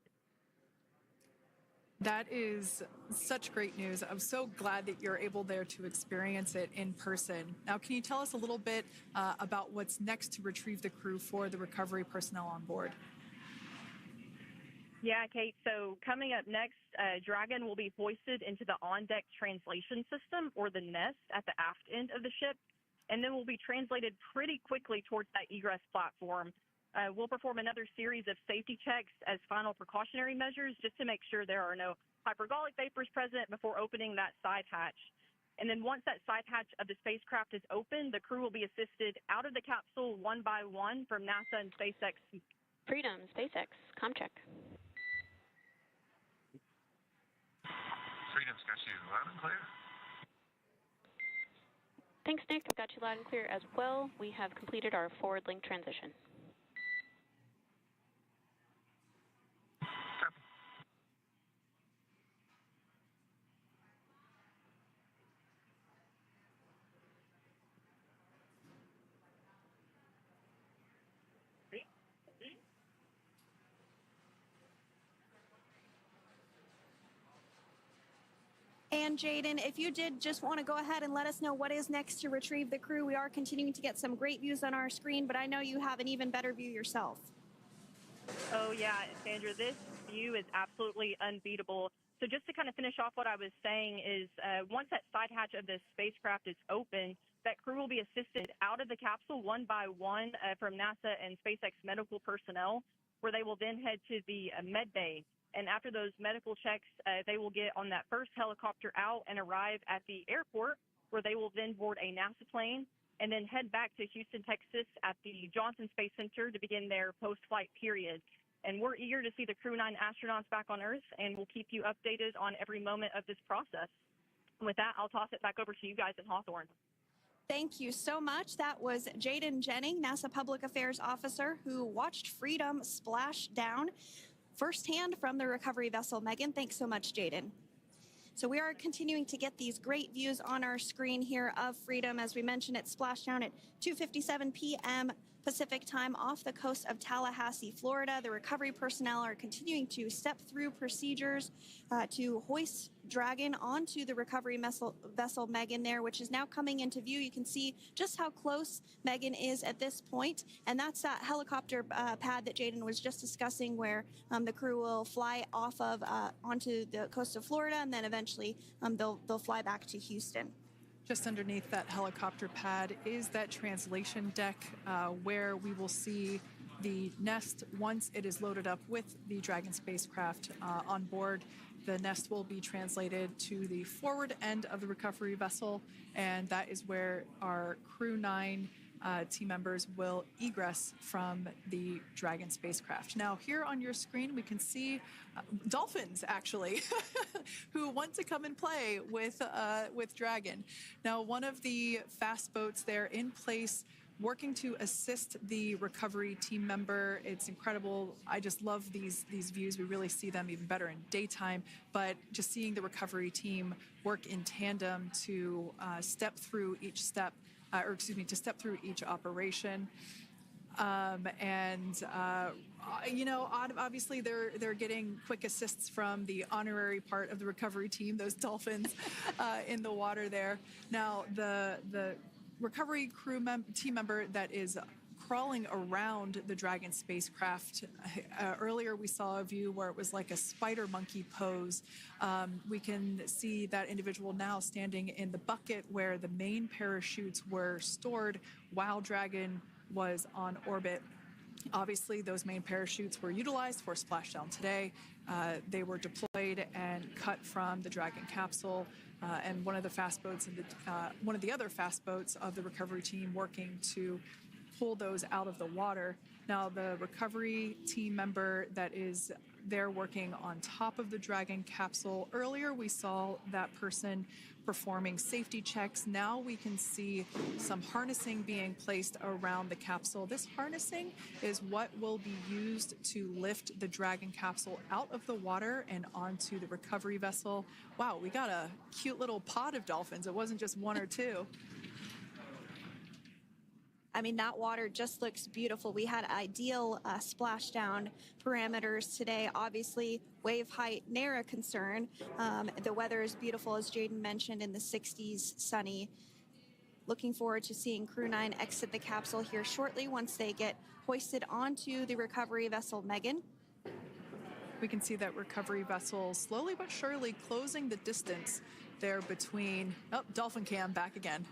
That is such great news. I'm so glad that you're able there to experience it in person. Now, can you tell us a little bit about what's next to retrieve the crew for the recovery personnel on board? Yeah, Kate. So coming up next, Dragon will be hoisted into the on-deck translation system, or the nest, at the aft end of the ship, and then will be translated pretty quickly towards that egress platform. We'll perform another series of safety checks as final precautionary measures just to make sure there are no hypergolic vapors present before opening that side hatch. And then once that side hatch of the spacecraft is open, the crew will be assisted out of the capsule one by one from NASA and SpaceX. Freedom, SpaceX, comm check. Freedom's got you loud and clear. Thanks, Nick. I've got you loud and clear as well. We have completed our forward link transition. And Jaden, if you did just want to go ahead and let us know what is next to retrieve the crew, we are continuing to get some great views on our screen, but I know you have an even better view yourself. Oh, yeah, Sandra, this view is absolutely unbeatable. So just to kind of finish off what I was saying is once that side hatch of the spacecraft is open, that crew will be assisted out of the capsule one by one from NASA and SpaceX medical personnel, where they will then head to the med bay. And after those medical checks, they will get on that first helicopter out and arrive at the airport, where they will then board a NASA plane and then head back to Houston, Texas at the Johnson Space Center to begin their post-flight period. And we're eager to see the Crew 9 astronauts back on Earth, and we'll keep you updated on every moment of this process. And with that, I'll toss it back over to you guys in Hawthorne. Thank you so much. That was Jaden Jennings, NASA Public Affairs Officer, who watched Freedom splash down firsthand from the recovery vessel. Megan, thanks so much, Jaden. So we are continuing to get these great views on our screen here of Freedom. As we mentioned, it splashed down at 2:57 p.m. Pacific time off the coast of Tallahassee, Florida. The recovery personnel are continuing to step through procedures to hoist Dragon onto the recovery vessel Megan there, which is now coming into view. You can see just how close Megan is at this point, and that's that helicopter pad that Jaden was just discussing, where the crew will fly off of onto the coast of Florida, and then eventually they'll fly back to Houston. Just underneath that helicopter pad is that translation deck where we will see the nest once it is loaded up with the Dragon spacecraft on board. The nest will be translated to the forward end of the recovery vessel, and that is where our Crew 9 team members will egress from the Dragon spacecraft. Now, here on your screen, we can see dolphins, actually, who want to come and play with Dragon. Now, one of the fast boats there in place, working to assist the recovery team member. It's incredible. I just love these views. We really see them even better in daytime, but just seeing the recovery team work in tandem to step through each step, to step through each operation. Obviously they're getting quick assists from the honorary part of the recovery team, those dolphins in the water there. Now, the recovery team member that is crawling around the Dragon spacecraft. Earlier we saw a view where it was like a spider monkey pose. We can see that individual now standing in the bucket where the main parachutes were stored while Dragon was on orbit. Obviously, those main parachutes were utilized for splashdown today. They were deployed and cut from the Dragon capsule, and one of the other fast boats of the recovery team working to pull those out of the water. Now, the recovery team member that is there working on top of the Dragon capsule. Earlier, we saw that person performing safety checks. Now we can see some harnessing being placed around the capsule. This harnessing is what will be used to lift the Dragon capsule out of the water and onto the recovery vessel. Wow, we got a cute little pod of dolphins. It wasn't just one or two. I mean, that water just looks beautiful. We had ideal splashdown parameters today. Obviously, wave height, ne'er a concern. The weather is beautiful, as Jaden mentioned, in the 60s, sunny. Looking forward to seeing Crew 9 exit the capsule here shortly once they get hoisted onto the recovery vessel Megan. We can see that recovery vessel slowly but surely closing the distance there between... Oh, dolphin cam back again.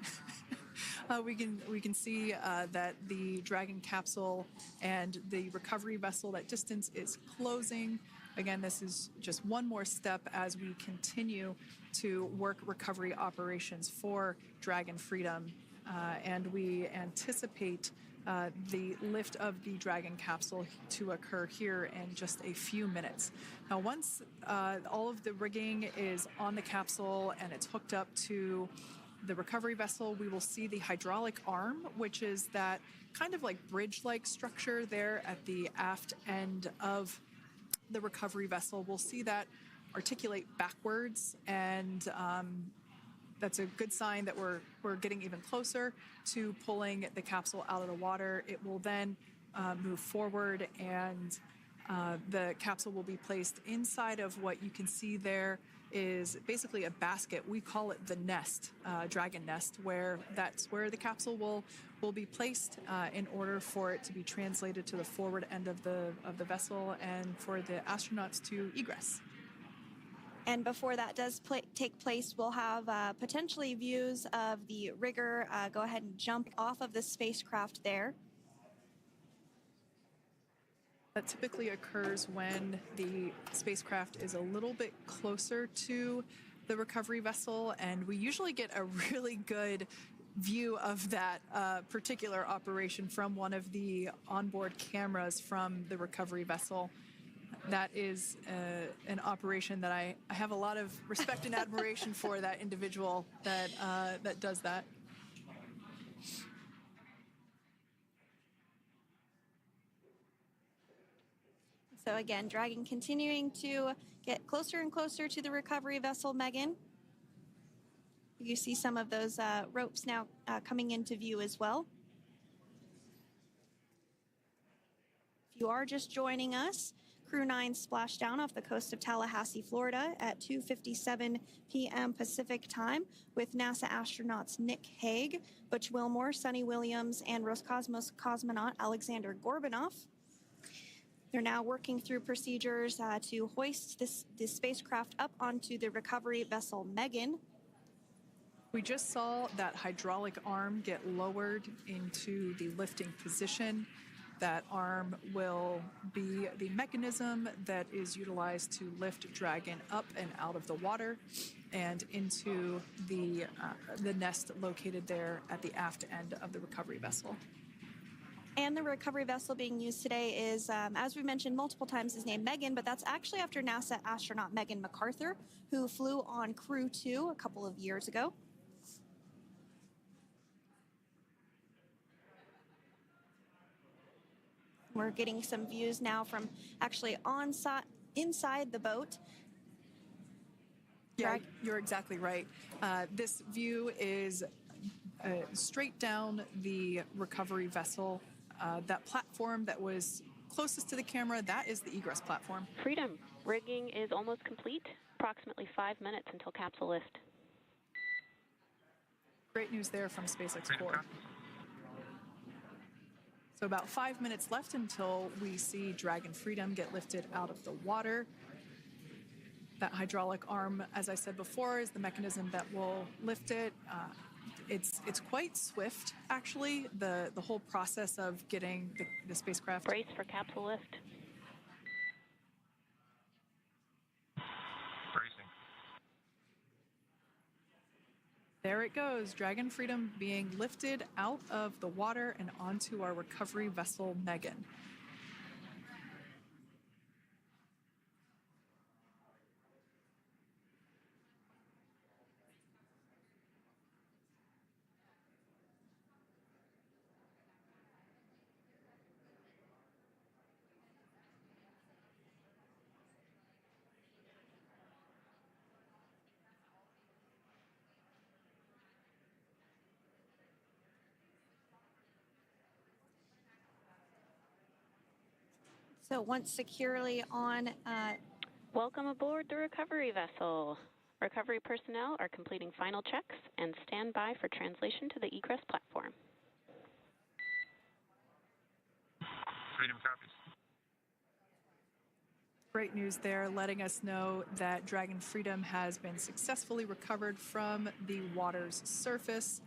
We can see that the Dragon capsule and the recovery vessel, that distance is closing. Again, this is just one more step as we continue to work recovery operations for Dragon Freedom, and we anticipate the lift of the Dragon capsule to occur here in just a few minutes. Now, once all of the rigging is on the capsule and it's hooked up to the recovery vessel, we will see the hydraulic arm, which is that kind of like bridge-like structure there at the aft end of the recovery vessel. We'll see that articulate backwards, and that's a good sign that we're getting even closer to pulling the capsule out of the water. It will then move forward and The capsule will be placed inside of what you can see there is basically a basket. We call it the nest, dragon nest, that's where the capsule will be placed in order for it to be translated to the forward end of the vessel and for the astronauts to egress. And before that does take place, we'll have potentially views of the rigger go ahead and jump off of the spacecraft there. That typically occurs when the spacecraft is a little bit closer to the recovery vessel, and we usually get a really good view of that particular operation from one of the onboard cameras from the recovery vessel. That is an operation that I have a lot of respect and admiration for, that individual that does that. So again, Dragon continuing to get closer and closer to the recovery vessel, Megan. You see some of those ropes now coming into view as well. If you are just joining us, Crew 9 Splashdown off the coast of Tallahassee, Florida at 2:57 p.m. Pacific time with NASA astronauts Nick Hague, Butch Wilmore, Sonny Williams, and Roscosmos cosmonaut Alexander Gorbanov. They're now working through procedures to hoist this spacecraft up onto the recovery vessel Megan. We just saw that hydraulic arm get lowered into the lifting position. That arm will be the mechanism that is utilized to lift Dragon up and out of the water and into the nest located there at the aft end of the recovery vessel. And the recovery vessel being used today is, as we mentioned multiple times, is named Megan, but that's actually after NASA astronaut Megan McArthur, who flew on Crew 2 a couple of years ago. We're getting some views now from actually inside the boat. Yeah, you're exactly right. This view is straight down the recovery vessel. That platform that was closest to the camera, that is the egress platform. Freedom, rigging is almost complete. Approximately 5 minutes until capsule lift. Great news there from SpaceX Core. So about 5 minutes left until we see Dragon Freedom get lifted out of the water. That hydraulic arm, as I said before, is the mechanism that will lift it. It's quite swift, actually, the whole process of getting the spacecraft. Brace for capsule lift. Bracing. There it goes, Dragon Freedom being lifted out of the water and onto our recovery vessel, Megan. So once securely on... Welcome aboard the recovery vessel. Recovery personnel are completing final checks and stand by for translation to the egress platform. Freedom copies. Great news there, letting us know that Dragon Freedom has been successfully recovered from the water's surface.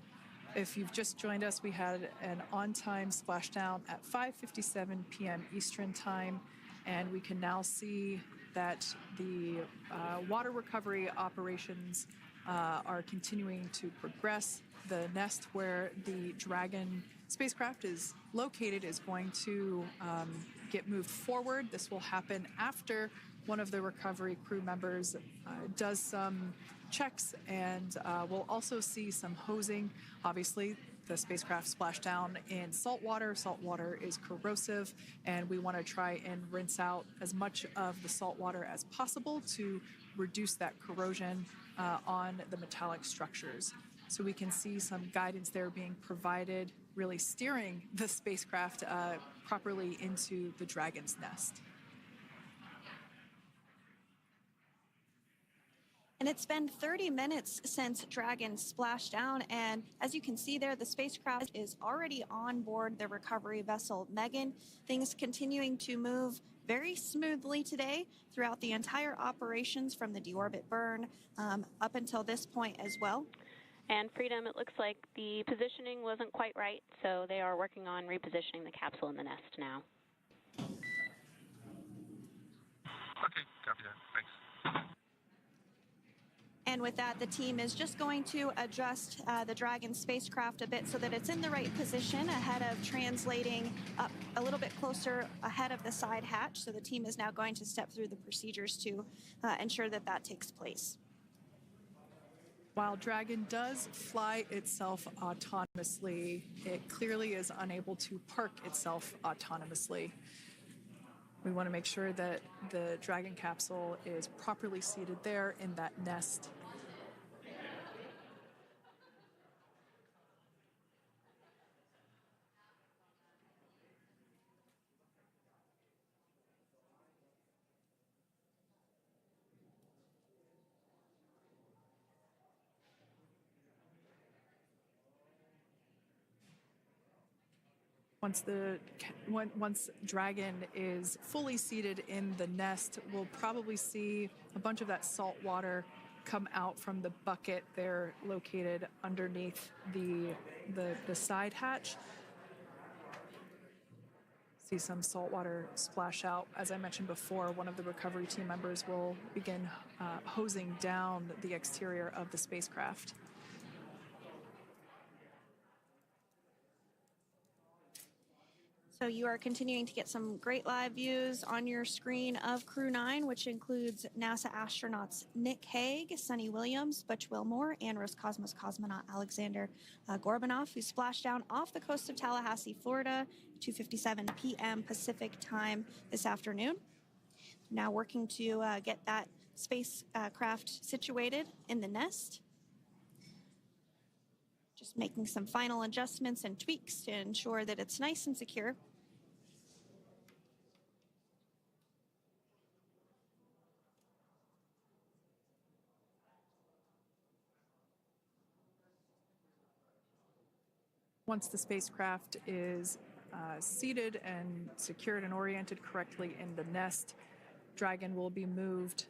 If you've just joined us, we had an on-time splashdown at 5:57 p.m. Eastern Time, and we can now see that the water recovery operations are continuing to progress. The nest where the Dragon spacecraft is located is going to get moved forward. This will happen after one of the recovery crew members does some checks, and we'll also see some hosing. Obviously, the spacecraft splashed down in salt water. Salt water is corrosive, and we want to try and rinse out as much of the salt water as possible to reduce that corrosion on the metallic structures. So we can see some guidance there being provided, really steering the spacecraft properly into the Dragon's nest. And it's been 30 minutes since Dragon splashed down, and as you can see there, the spacecraft is already on board the recovery vessel Megan. Things continuing to move very smoothly today throughout the entire operations from the deorbit burn up until this point as well. And Freedom, it looks like the positioning wasn't quite right, so they are working on repositioning the capsule in the nest now. Okay, copy that. Thanks. And with that, the team is just going to adjust the Dragon spacecraft a bit so that it's in the right position ahead of translating up a little bit closer ahead of the side hatch. So the team is now going to step through the procedures to ensure that that takes place. While Dragon does fly itself autonomously, it clearly is unable to park itself autonomously. We want to make sure that the Dragon capsule is properly seated there in that nest. Once Dragon is fully seated in the nest, we'll probably see a bunch of that salt water come out from the bucket there located underneath the side hatch. See some salt water splash out. As I mentioned before, one of the recovery team members will begin hosing down the exterior of the spacecraft. So you are continuing to get some great live views on your screen of Crew 9, which includes NASA astronauts Nick Hague, Sunny Williams, Butch Wilmore, and Roscosmos cosmonaut Alexander Gorbanov, who splashed down off the coast of Tallahassee, Florida, 2:57 p.m. Pacific time this afternoon. Now working to get that spacecraft situated in the nest. Just making some final adjustments and tweaks to ensure that it's nice and secure. Once the spacecraft is seated and secured and oriented correctly in the nest, Dragon will be moved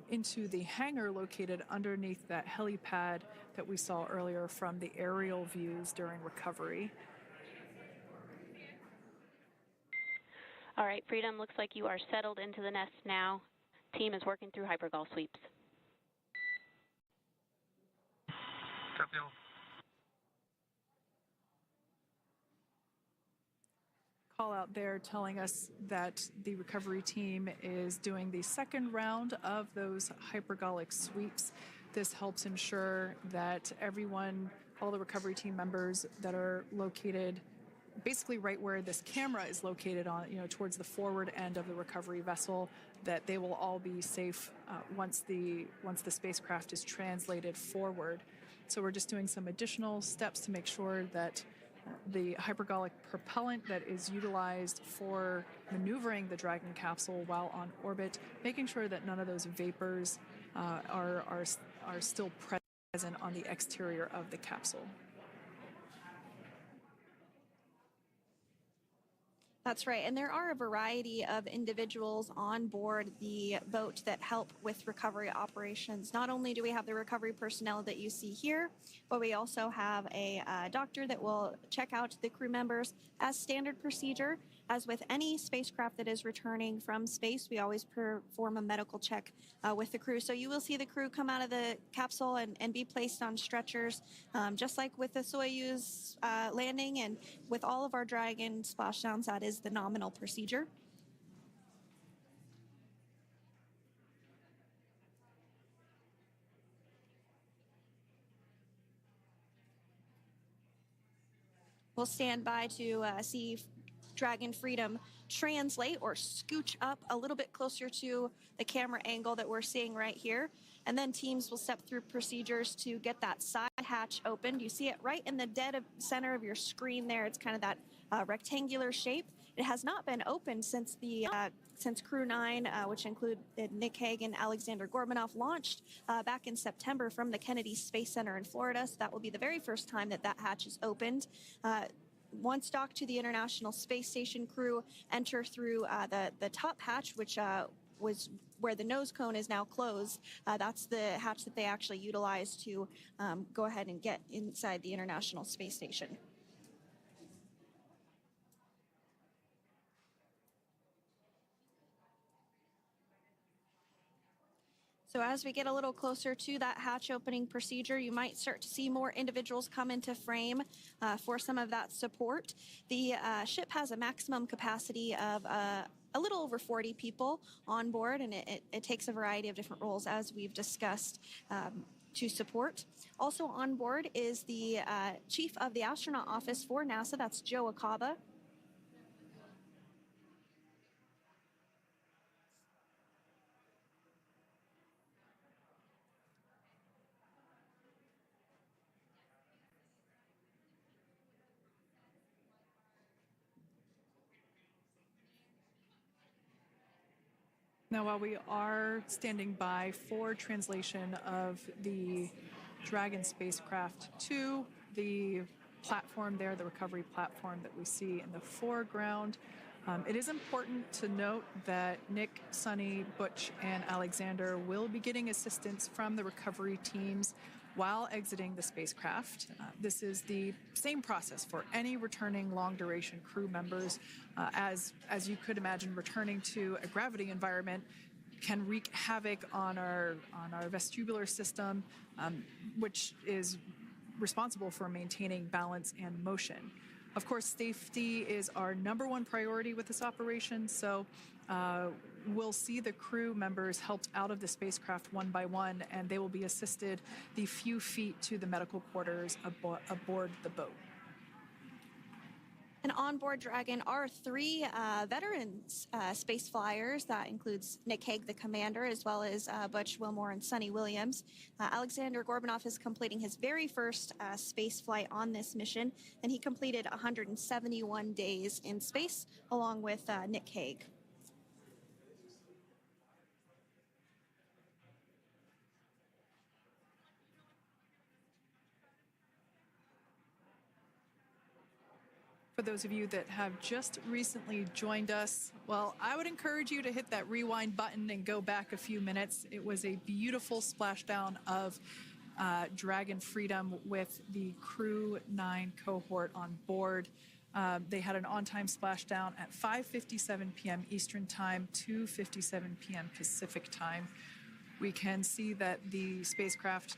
into the hangar located underneath that helipad that we saw earlier from the aerial views during recovery. All right, Freedom, looks like you are settled into the nest now. Team is working through hypergol sweeps. Copy all. Call out there telling us that the recovery team is doing the second round of those hypergolic sweeps. This helps ensure that everyone, all the recovery team members that are located basically right where this camera is located on, towards the forward end of the recovery vessel, that they will all be safe once the spacecraft is translated forward. So we're just doing some additional steps to make sure that the hypergolic propellant that is utilized for maneuvering the Dragon capsule while on orbit, making sure that none of those vapors are still present on the exterior of the capsule. That's right, and there are a variety of individuals on board the boat that help with recovery operations. Not only do we have the recovery personnel that you see here, but we also have a doctor that will check out the crew members as standard procedure. As with any spacecraft that is returning from space, we always perform a medical check with the crew. So you will see the crew come out of the capsule and be placed on stretchers, just like with the Soyuz landing and with all of our Dragon splashdowns. That is the nominal procedure. We'll stand by to see Dragon Freedom translate or scooch up a little bit closer to the camera angle that we're seeing right here. And then teams will step through procedures to get that side hatch opened. You see it right in the dead center of your screen there. It's kind of that rectangular shape. It has not been opened since since Crew 9, which include Nick Hague and Alexander Gorbunoff, launched back in September from the Kennedy Space Center in Florida. So that will be the very first time that hatch is opened. Once docked to the International Space Station, crew enter through the top hatch, which was where the nose cone is now closed. That's the hatch that they actually utilize to go ahead and get inside the International Space Station. So as we get a little closer to that hatch opening procedure, you might start to see more individuals come into frame for some of that support. The ship has a maximum capacity of a little over 40 people on board, and it takes a variety of different roles, as we've discussed, to support. Also on board is the chief of the astronaut office for NASA, that's Joe Acaba. Now, while we are standing by for translation of the Dragon spacecraft to the platform there, the recovery platform that we see in the foreground, it is important to note that Nick, Sunny, Butch, and Alexander will be getting assistance from the recovery teams while exiting the spacecraft. This is the same process for any returning long-duration crew members. As you could imagine, returning to a gravity environment can wreak havoc on our vestibular system, which is responsible for maintaining balance and motion. Of course, safety is our #1 priority with this operation, so we'll see the crew members helped out of the spacecraft one by one, and they will be assisted the few feet to the medical quarters aboard the boat. And on board Dragon are 3 veterans space flyers. That includes Nick Hague, the commander, as well as Butch Wilmore and Sunny Williams. Alexander Gorbunoff is completing his very first space flight on this mission, and he completed 171 days in space along with Nick Hague. For those of you that have just recently joined us, well, I would encourage you to hit that rewind button and go back a few minutes. It was a beautiful splashdown of Dragon Freedom with the Crew 9 cohort on board. They had an on-time splashdown at 5:57 p.m. Eastern Time, 2:57 p.m. Pacific Time. We can see that the spacecraft...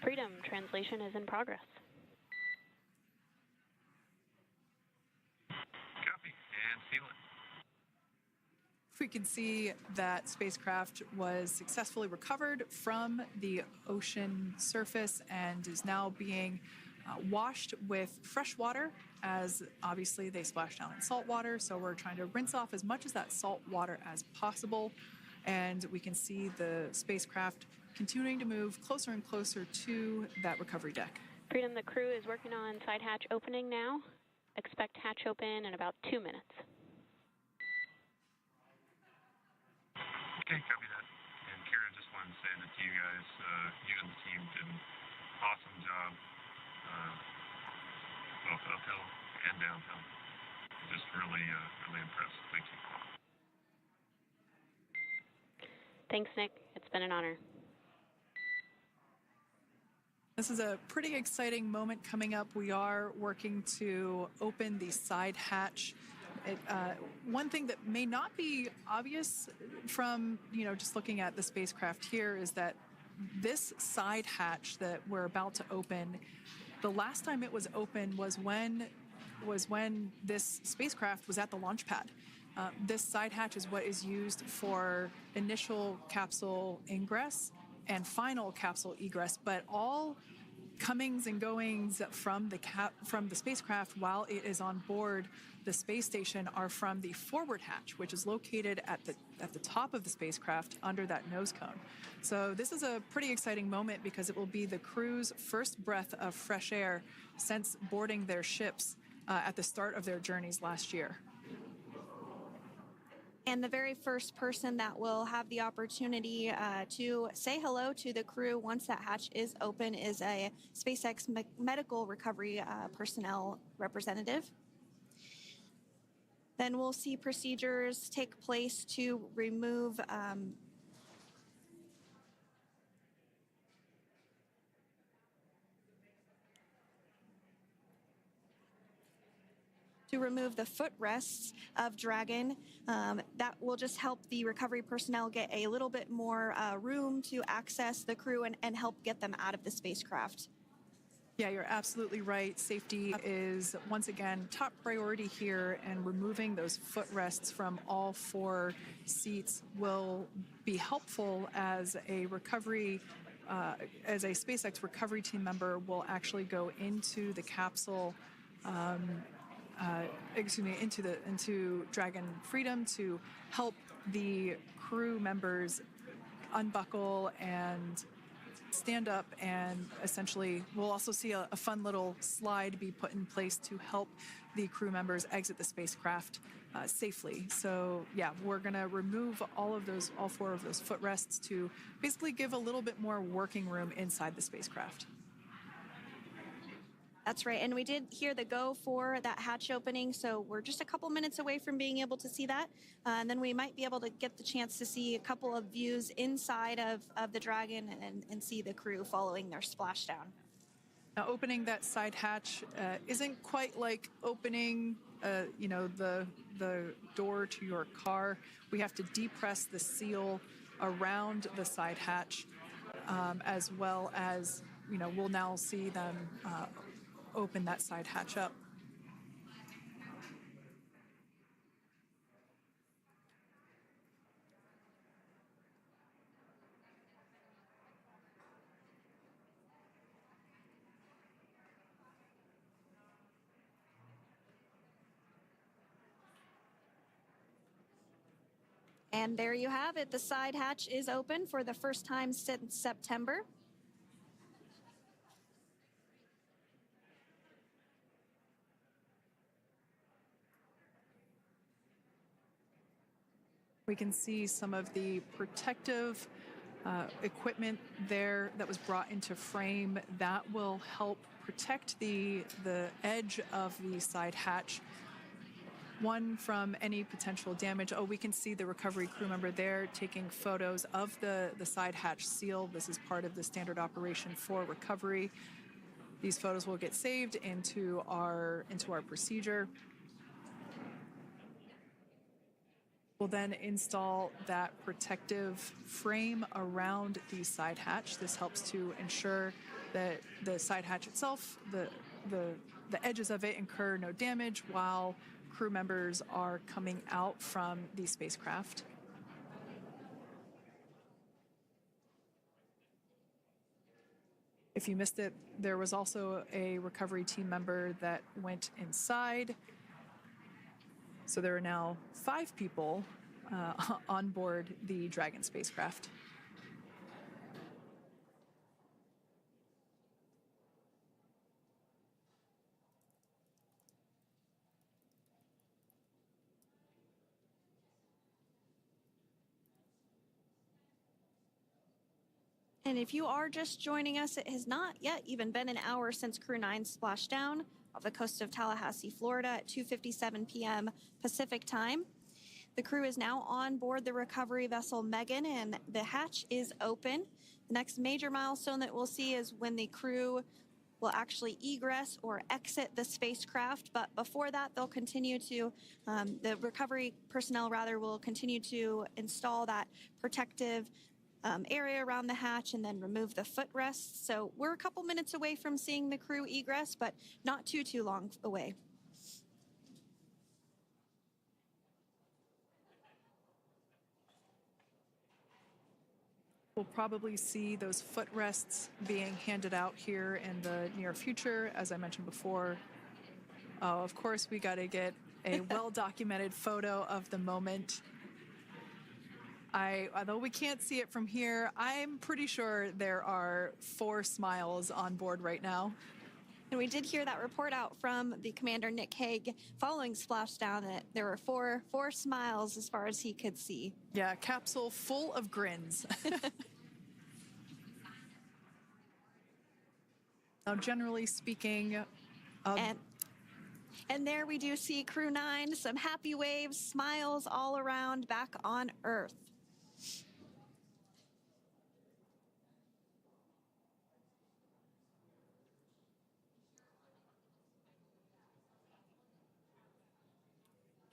Freedom translation is in progress. We can see that spacecraft was successfully recovered from the ocean surface and is now being washed with fresh water, as obviously they splashed down in salt water. So we're trying to rinse off as much of that salt water as possible. And we can see the spacecraft continuing to move closer and closer to that recovery deck. Freedom, the crew is working on side hatch opening now. Expect hatch open in about 2 minutes. Okay, copy that. And Kira, just wanted to say that you guys, you and the team did an awesome job, both uphill and downhill. Just really, really impressed. Thank you. Thanks, Nick. It's been an honor. This is a pretty exciting moment coming up. We are working to open the side hatch. One thing that may not be obvious from, just looking at the spacecraft here is that this side hatch that we're about to open, the last time it was open was when this spacecraft was at the launch pad. This side hatch is what is used for initial capsule ingress and final capsule egress, but all comings and goings from the spacecraft while it is on board the space station are from the forward hatch, which is located at the top of the spacecraft under that nose cone. So this is a pretty exciting moment because it will be the crew's first breath of fresh air since boarding their ships at the start of their journeys last year. And the very first person that will have the opportunity to say hello to the crew once that hatch is open is a SpaceX medical recovery personnel representative. Then we'll see procedures take place to remove the footrests of Dragon. That will just help the recovery personnel get a little bit more room to access the crew and help get them out of the spacecraft. Yeah, you're absolutely right. Safety is, once again, top priority here, and removing those footrests from all 4 seats will be helpful as a recovery, as a SpaceX recovery team member will actually go into the capsule, into Dragon Freedom to help the crew members unbuckle and stand up, and essentially we'll also see a fun little slide be put in place to help the crew members exit the spacecraft safely. So yeah, we're gonna remove all 4 of those footrests to basically give a little bit more working room inside the spacecraft. That's right, and we did hear the go for that hatch opening, so we're just a couple minutes away from being able to see that, and then we might be able to get the chance to see a couple of views inside of the Dragon and see the crew following their splashdown. Now, opening that side hatch isn't quite like opening, the door to your car. We have to depress the seal around the side hatch, as well as, we'll now see them open that side hatch up. And there you have it. The side hatch is open for the first time since September. We can see some of the protective equipment there that was brought into frame that will help protect the edge of the side hatch, one from any potential damage. Oh, we can see the recovery crew member there taking photos of the side hatch seal. This is part of the standard operation for recovery. These photos will get saved into our procedure. We'll then install that protective frame around the side hatch. This helps to ensure that the side hatch itself, the edges of it, incur no damage while crew members are coming out from the spacecraft. If you missed it, there was also a recovery team member that went inside. So there are now 5 people on board the Dragon spacecraft. And if you are just joining us, it has not yet even been an hour since Crew 9 splashed down off the coast of Tallahassee, Florida at 2:57 p.m. Pacific time. The crew is now on board the recovery vessel Megan, and the hatch is open. The next major milestone that we'll see is when the crew will actually egress or exit the spacecraft. But before that, they'll continue to, the recovery personnel rather, will continue to install that protective area around the hatch and then remove the footrests. So we're a couple minutes away from seeing the crew egress, but not too long away. We'll probably see those footrests being handed out here in the near future, as I mentioned before. Oh, of course, we got to get a well-documented photo of the moment. Although we can't see it from here, I'm pretty sure there are 4 smiles on board right now. And we did hear that report out from the commander, Nick Hague, following Splashdown, that there were four smiles as far as he could see. Yeah, Capsule full of grins. Now, generally speaking, and there we do see Crew 9, some happy waves, smiles all around back on Earth.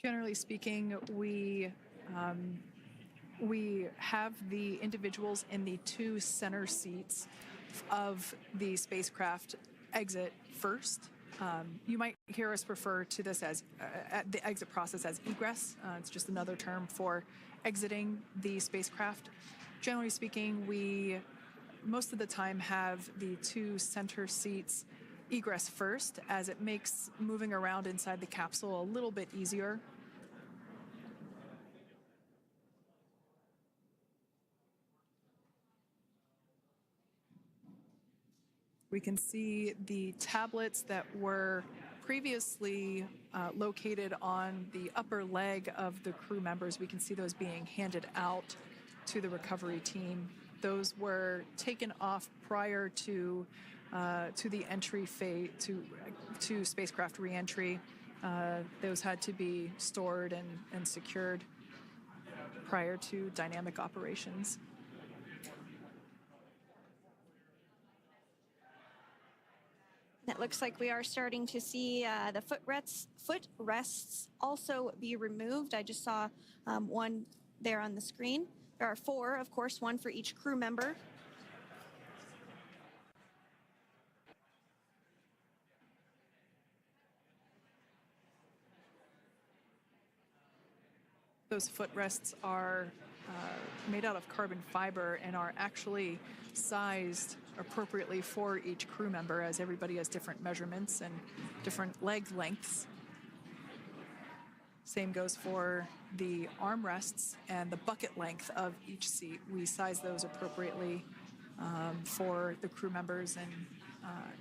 Generally speaking, we have the individuals in the two center seats of the spacecraft exit first. You might hear us refer to this as the exit process as egress. It's just another term for exiting the spacecraft. Generally speaking, we most of the time have the two center seats egress first, as it makes moving around inside the capsule a little bit easier. We can see the tablets that were previously located on the upper leg of the crew members. We can see those being handed out to the recovery team. Those were taken off prior to the entry phase, to spacecraft reentry. Those had to be stored and secured prior to dynamic operations. It looks like we are starting to see the footrests also be removed. I just saw one there on the screen. There are 4, of course, 1 for each crew member. Those footrests are made out of carbon fiber and are actually sized appropriately for each crew member, as everybody has different measurements and different leg lengths. Same goes for the armrests and the bucket length of each seat. We size those appropriately for the crew members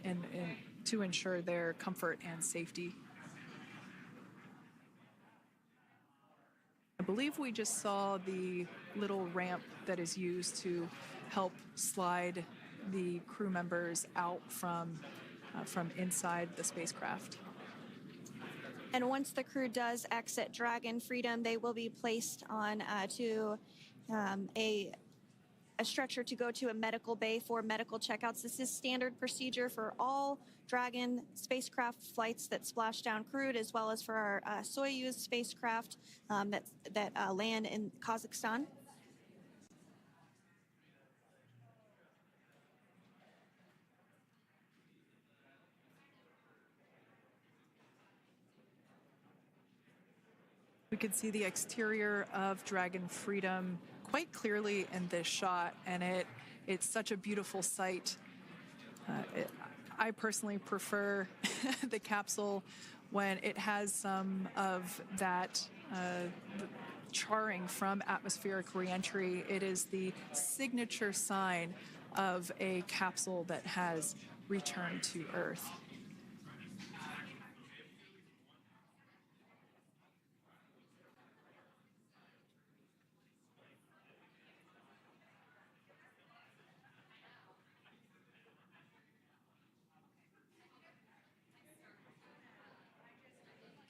and to ensure their comfort and safety. I believe we just saw the little ramp that is used to help slide the crew members out from inside the spacecraft. And once the crew does exit Dragon Freedom, they will be placed on to a stretcher to go to a medical bay for medical checkouts. This is standard procedure for all Dragon spacecraft flights that Splashdown crewed, as well as for our Soyuz spacecraft that land in Kazakhstan. We can see the exterior of Dragon Freedom quite clearly in this shot, and it's such a beautiful sight. I personally prefer the capsule when it has some of that charring from atmospheric reentry. It is the signature sign of a capsule that has returned to Earth.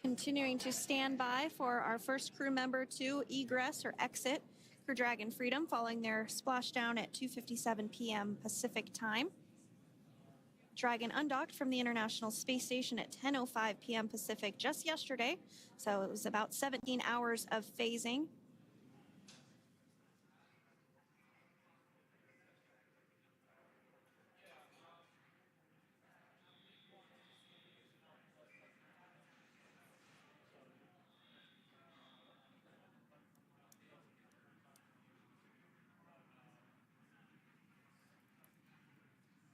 Continuing to stand by for our first crew member to egress or exit for Dragon Freedom, following their splashdown at 2:57 p.m. Pacific time. Dragon undocked from the International Space Station at 10:05 p.m. Pacific just yesterday, so it was about 17 hours of phasing.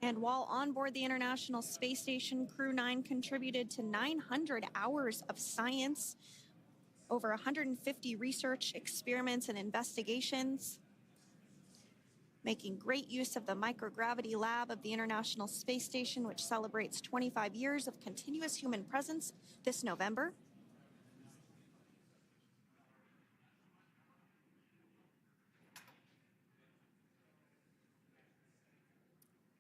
And while on board the International Space Station, Crew 9 contributed to 900 hours of science, over 150 research experiments and investigations. making great use of the microgravity lab of the International Space Station, which celebrates 25 years of continuous human presence this November.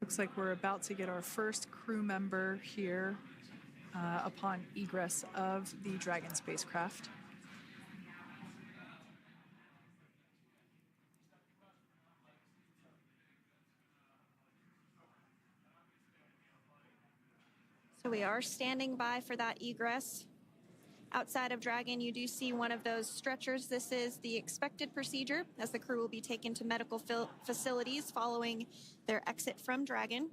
Looks like we're about to get our first crew member here upon egress of the Dragon spacecraft. So we are standing by for that egress. Outside of Dragon, you do see one of those stretchers. This is the expected procedure as the crew will be taken to medical facilities following their exit from Dragon.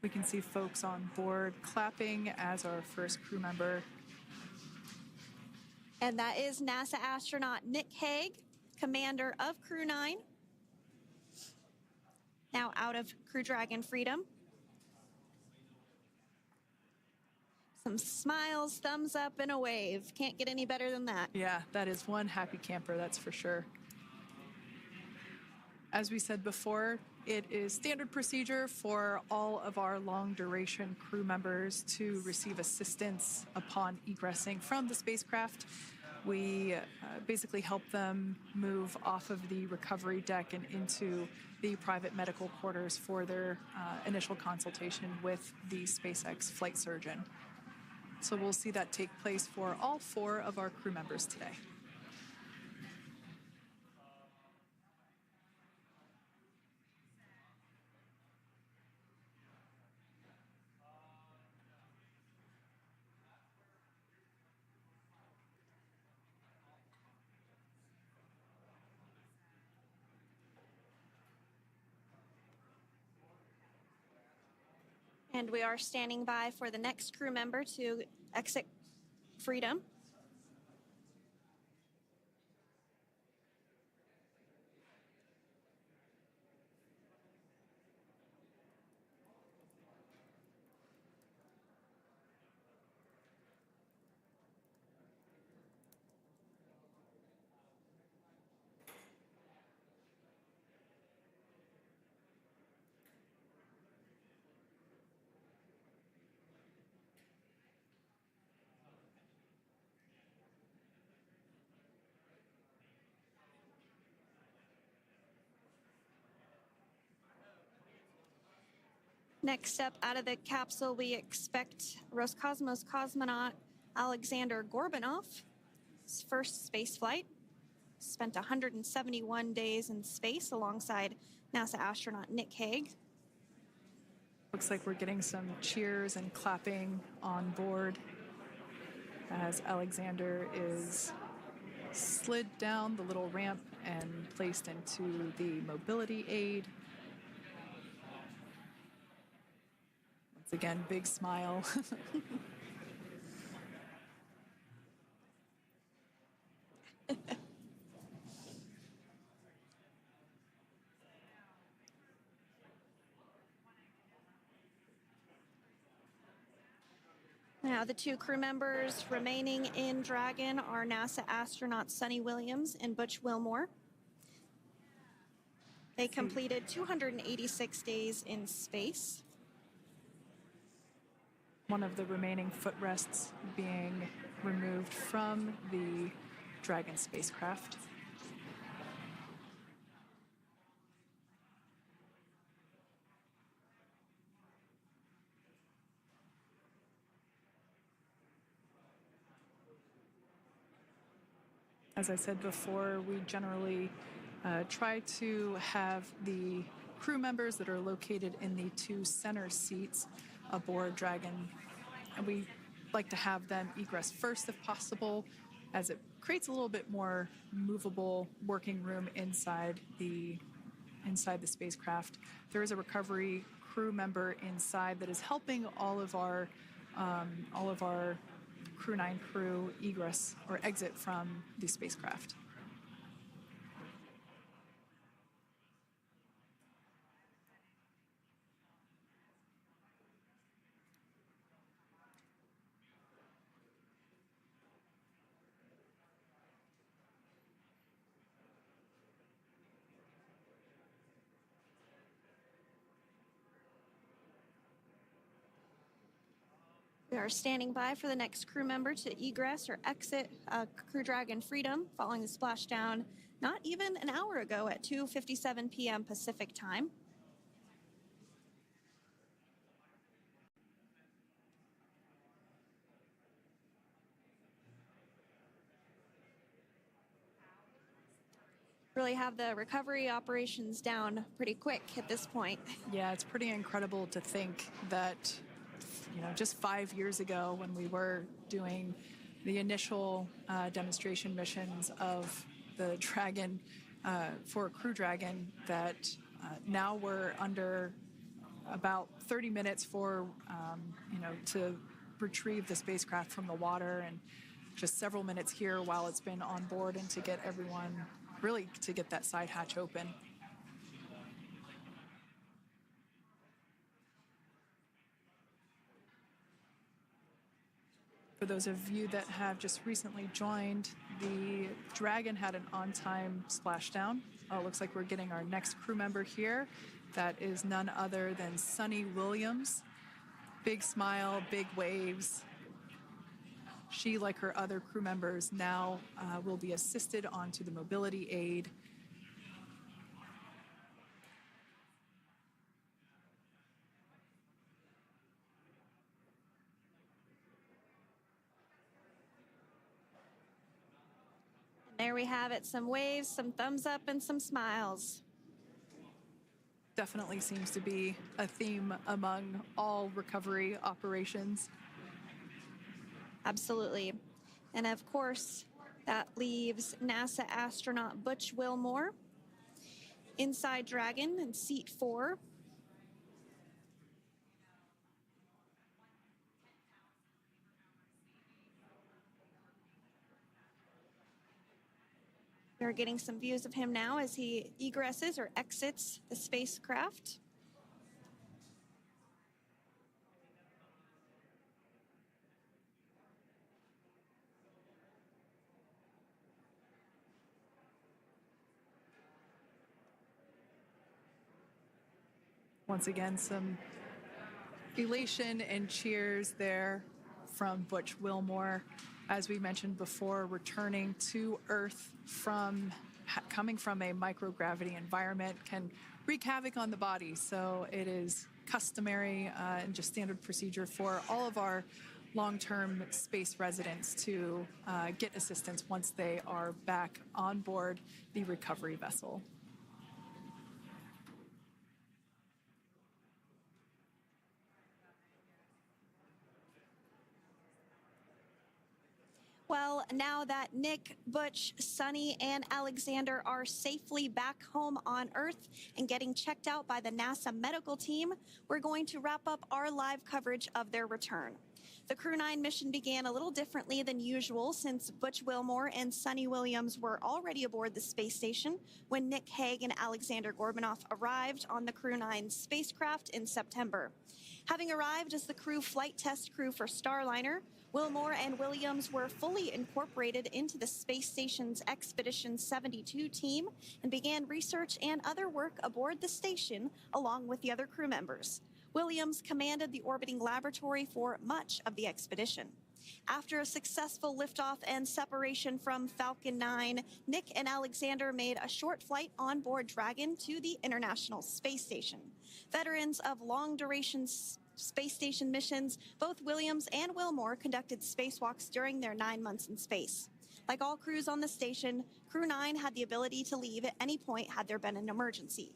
We can see folks on board clapping as our first crew member. And that is NASA astronaut Nick Hague, commander of Crew 9, now out of Crew Dragon Freedom. Some smiles, thumbs up, and a wave. Can't get any better than that. Yeah, that is one happy camper, that's for sure. As we said before, it is standard procedure for all of our long-duration crew members to receive assistance upon egressing from the spacecraft. We basically help them move off of the recovery deck and into the private medical quarters for their initial consultation with the SpaceX flight surgeon. So we'll see that take place for all 4 of our crew members today. And we are standing by for the next crew member to exit Freedom. Next up, out of the capsule, we expect Roscosmos cosmonaut Alexander Gorbanov. His first space flight. Spent 171 days in space alongside NASA astronaut Nick Hague. Looks like we're getting some cheers and clapping on board as Alexander is slid down the little ramp and placed into the mobility aid. Once again, big smile. Now, the 2 crew members remaining in Dragon are NASA astronauts Sunny Williams and Butch Wilmore. They completed 286 days in space. One of the remaining footrests being removed from the Dragon spacecraft. As I said before, we generally try to have the crew members that are located in the 2 center seats aboard Dragon, and we like to have them egress first if possible, as it creates a little bit more movable working room inside the spacecraft. There is a recovery crew member inside that is helping all of our Crew 9 crew egress or exit from the spacecraft. We are standing by for the next crew member to egress or exit Crew Dragon Freedom following the splashdown not even an hour ago at 2:57 p.m. Pacific time. Really have the recovery operations down pretty quick at this point. Yeah, it's pretty incredible to think that, just 5 years ago when we were doing the initial demonstration missions of the Dragon for Crew Dragon, that now we're under about 30 minutes for, to retrieve the spacecraft from the water, and just several minutes here while it's been on board and to get everyone, really to get that side hatch open. For those of you that have just recently joined, the Dragon had an on-time splashdown. Looks like we're getting our next crew member here. That is none other than Sunny Williams. Big smile, big waves. She, like her other crew members, now will be assisted onto the mobility aid. There we have it, some waves, some thumbs up, and some smiles. Definitely seems to be a theme among all recovery operations. Absolutely. And of course, that leaves NASA astronaut Butch Wilmore inside Dragon in seat 4. We're getting some views of him now as he egresses or exits the spacecraft. Once again, some elation and cheers there from Butch Wilmore. As we mentioned before, returning to Earth from coming from a microgravity environment can wreak havoc on the body. So it is customary and just standard procedure for all of our long-term space residents to get assistance once they are back on board the recovery vessel. Well, now that Nick, Butch, Sunny, and Alexander are safely back home on Earth and getting checked out by the NASA medical team, we're going to wrap up our live coverage of their return. The Crew 9 mission began a little differently than usual since Butch Wilmore and Sunny Williams were already aboard the space station when Nick Hague and Alexander Gorbunoff arrived on the Crew 9 spacecraft in September. Having arrived as the crew flight test crew for Starliner, Wilmore and Williams were fully incorporated into the space station's Expedition 72 team and began research and other work aboard the station along with the other crew members. Williams commanded the orbiting laboratory for much of the expedition. After a successful liftoff and separation from Falcon 9, Nick and Alexander made a short flight on board Dragon to the International Space Station. Veterans of long-duration space station missions, both Williams and Wilmore conducted spacewalks during their 9 months in space. Like all crews on the station, Crew 9 had the ability to leave at any point had there been an emergency.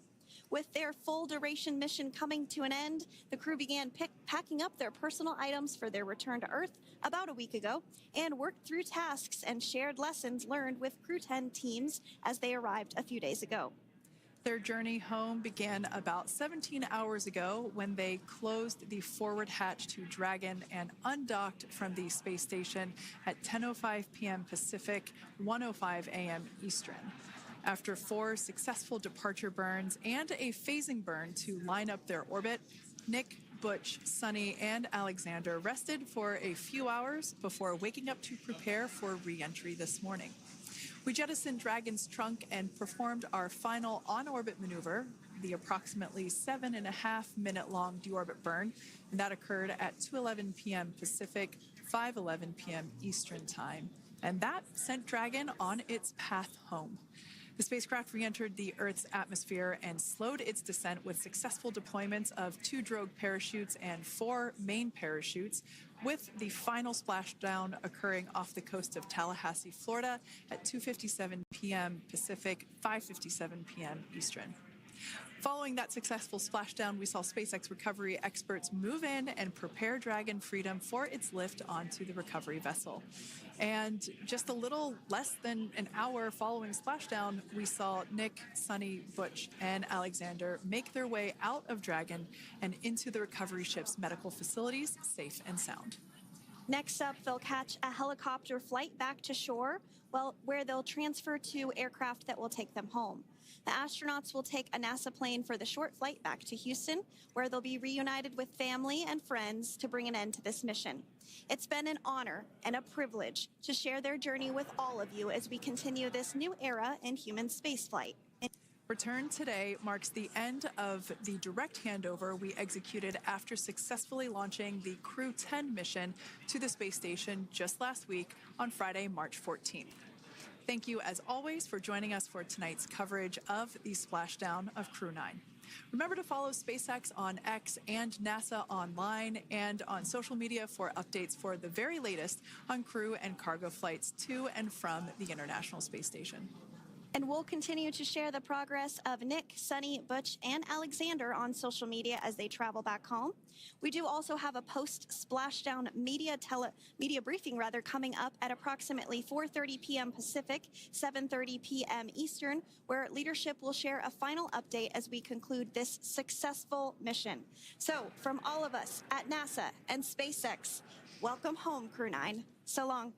With their full-duration mission coming to an end, the crew began packing up their personal items for their return to Earth about a week ago and worked through tasks and shared lessons learned with Crew 10 teams as they arrived a few days ago. Their journey home began about 17 hours ago when they closed the forward hatch to Dragon and undocked from the space station at 10:05 p.m. Pacific, 1:05 a.m. Eastern. After 4 successful departure burns and a phasing burn to line up their orbit, Nick, Butch, Sunny, and Alexander rested for a few hours before waking up to prepare for re-entry this morning. We jettisoned Dragon's trunk and performed our final on-orbit maneuver, the approximately 7.5-minute-long deorbit burn, and that occurred at 2:11 p.m. Pacific, 5:11 p.m. Eastern Time. And that sent Dragon on its path home. The spacecraft re-entered the Earth's atmosphere and slowed its descent with successful deployments of 2 drogue parachutes and 4 main parachutes, with the final splashdown occurring off the coast of Tallahassee, Florida at 2:57 p.m. Pacific, 5:57 p.m. Eastern. Following that successful splashdown, we saw SpaceX recovery experts move in and prepare Dragon Freedom for its lift onto the recovery vessel. And just a little less than an hour following splashdown, we saw Nick, Sunny, Butch, and Alexander make their way out of Dragon and into the recovery ship's medical facilities, safe and sound. Next up, they'll catch a helicopter flight back to shore, where they'll transfer to aircraft that will take them home. The astronauts will take a NASA plane for the short flight back to Houston, where they'll be reunited with family and friends to bring an end to this mission. It's been an honor and a privilege to share their journey with all of you as we continue this new era in human spaceflight. Return today marks the end of the direct handover we executed after successfully launching the Crew 10 mission to the space station just last week on Friday, March 14th. Thank you, as always, for joining us for tonight's coverage of the splashdown of Crew 9. Remember to follow SpaceX on X and NASA online and on social media for updates for the very latest on crew and cargo flights to and from the International Space Station. And we'll continue to share the progress of Nick, Sunny, Butch, and Alexander on social media as they travel back home. We do also have a post-splashdown media briefing coming up at approximately 4:30 p.m. Pacific, 7:30 p.m. Eastern, where leadership will share a final update as we conclude this successful mission. So, from all of us at NASA and SpaceX, welcome home, Crew 9. So long.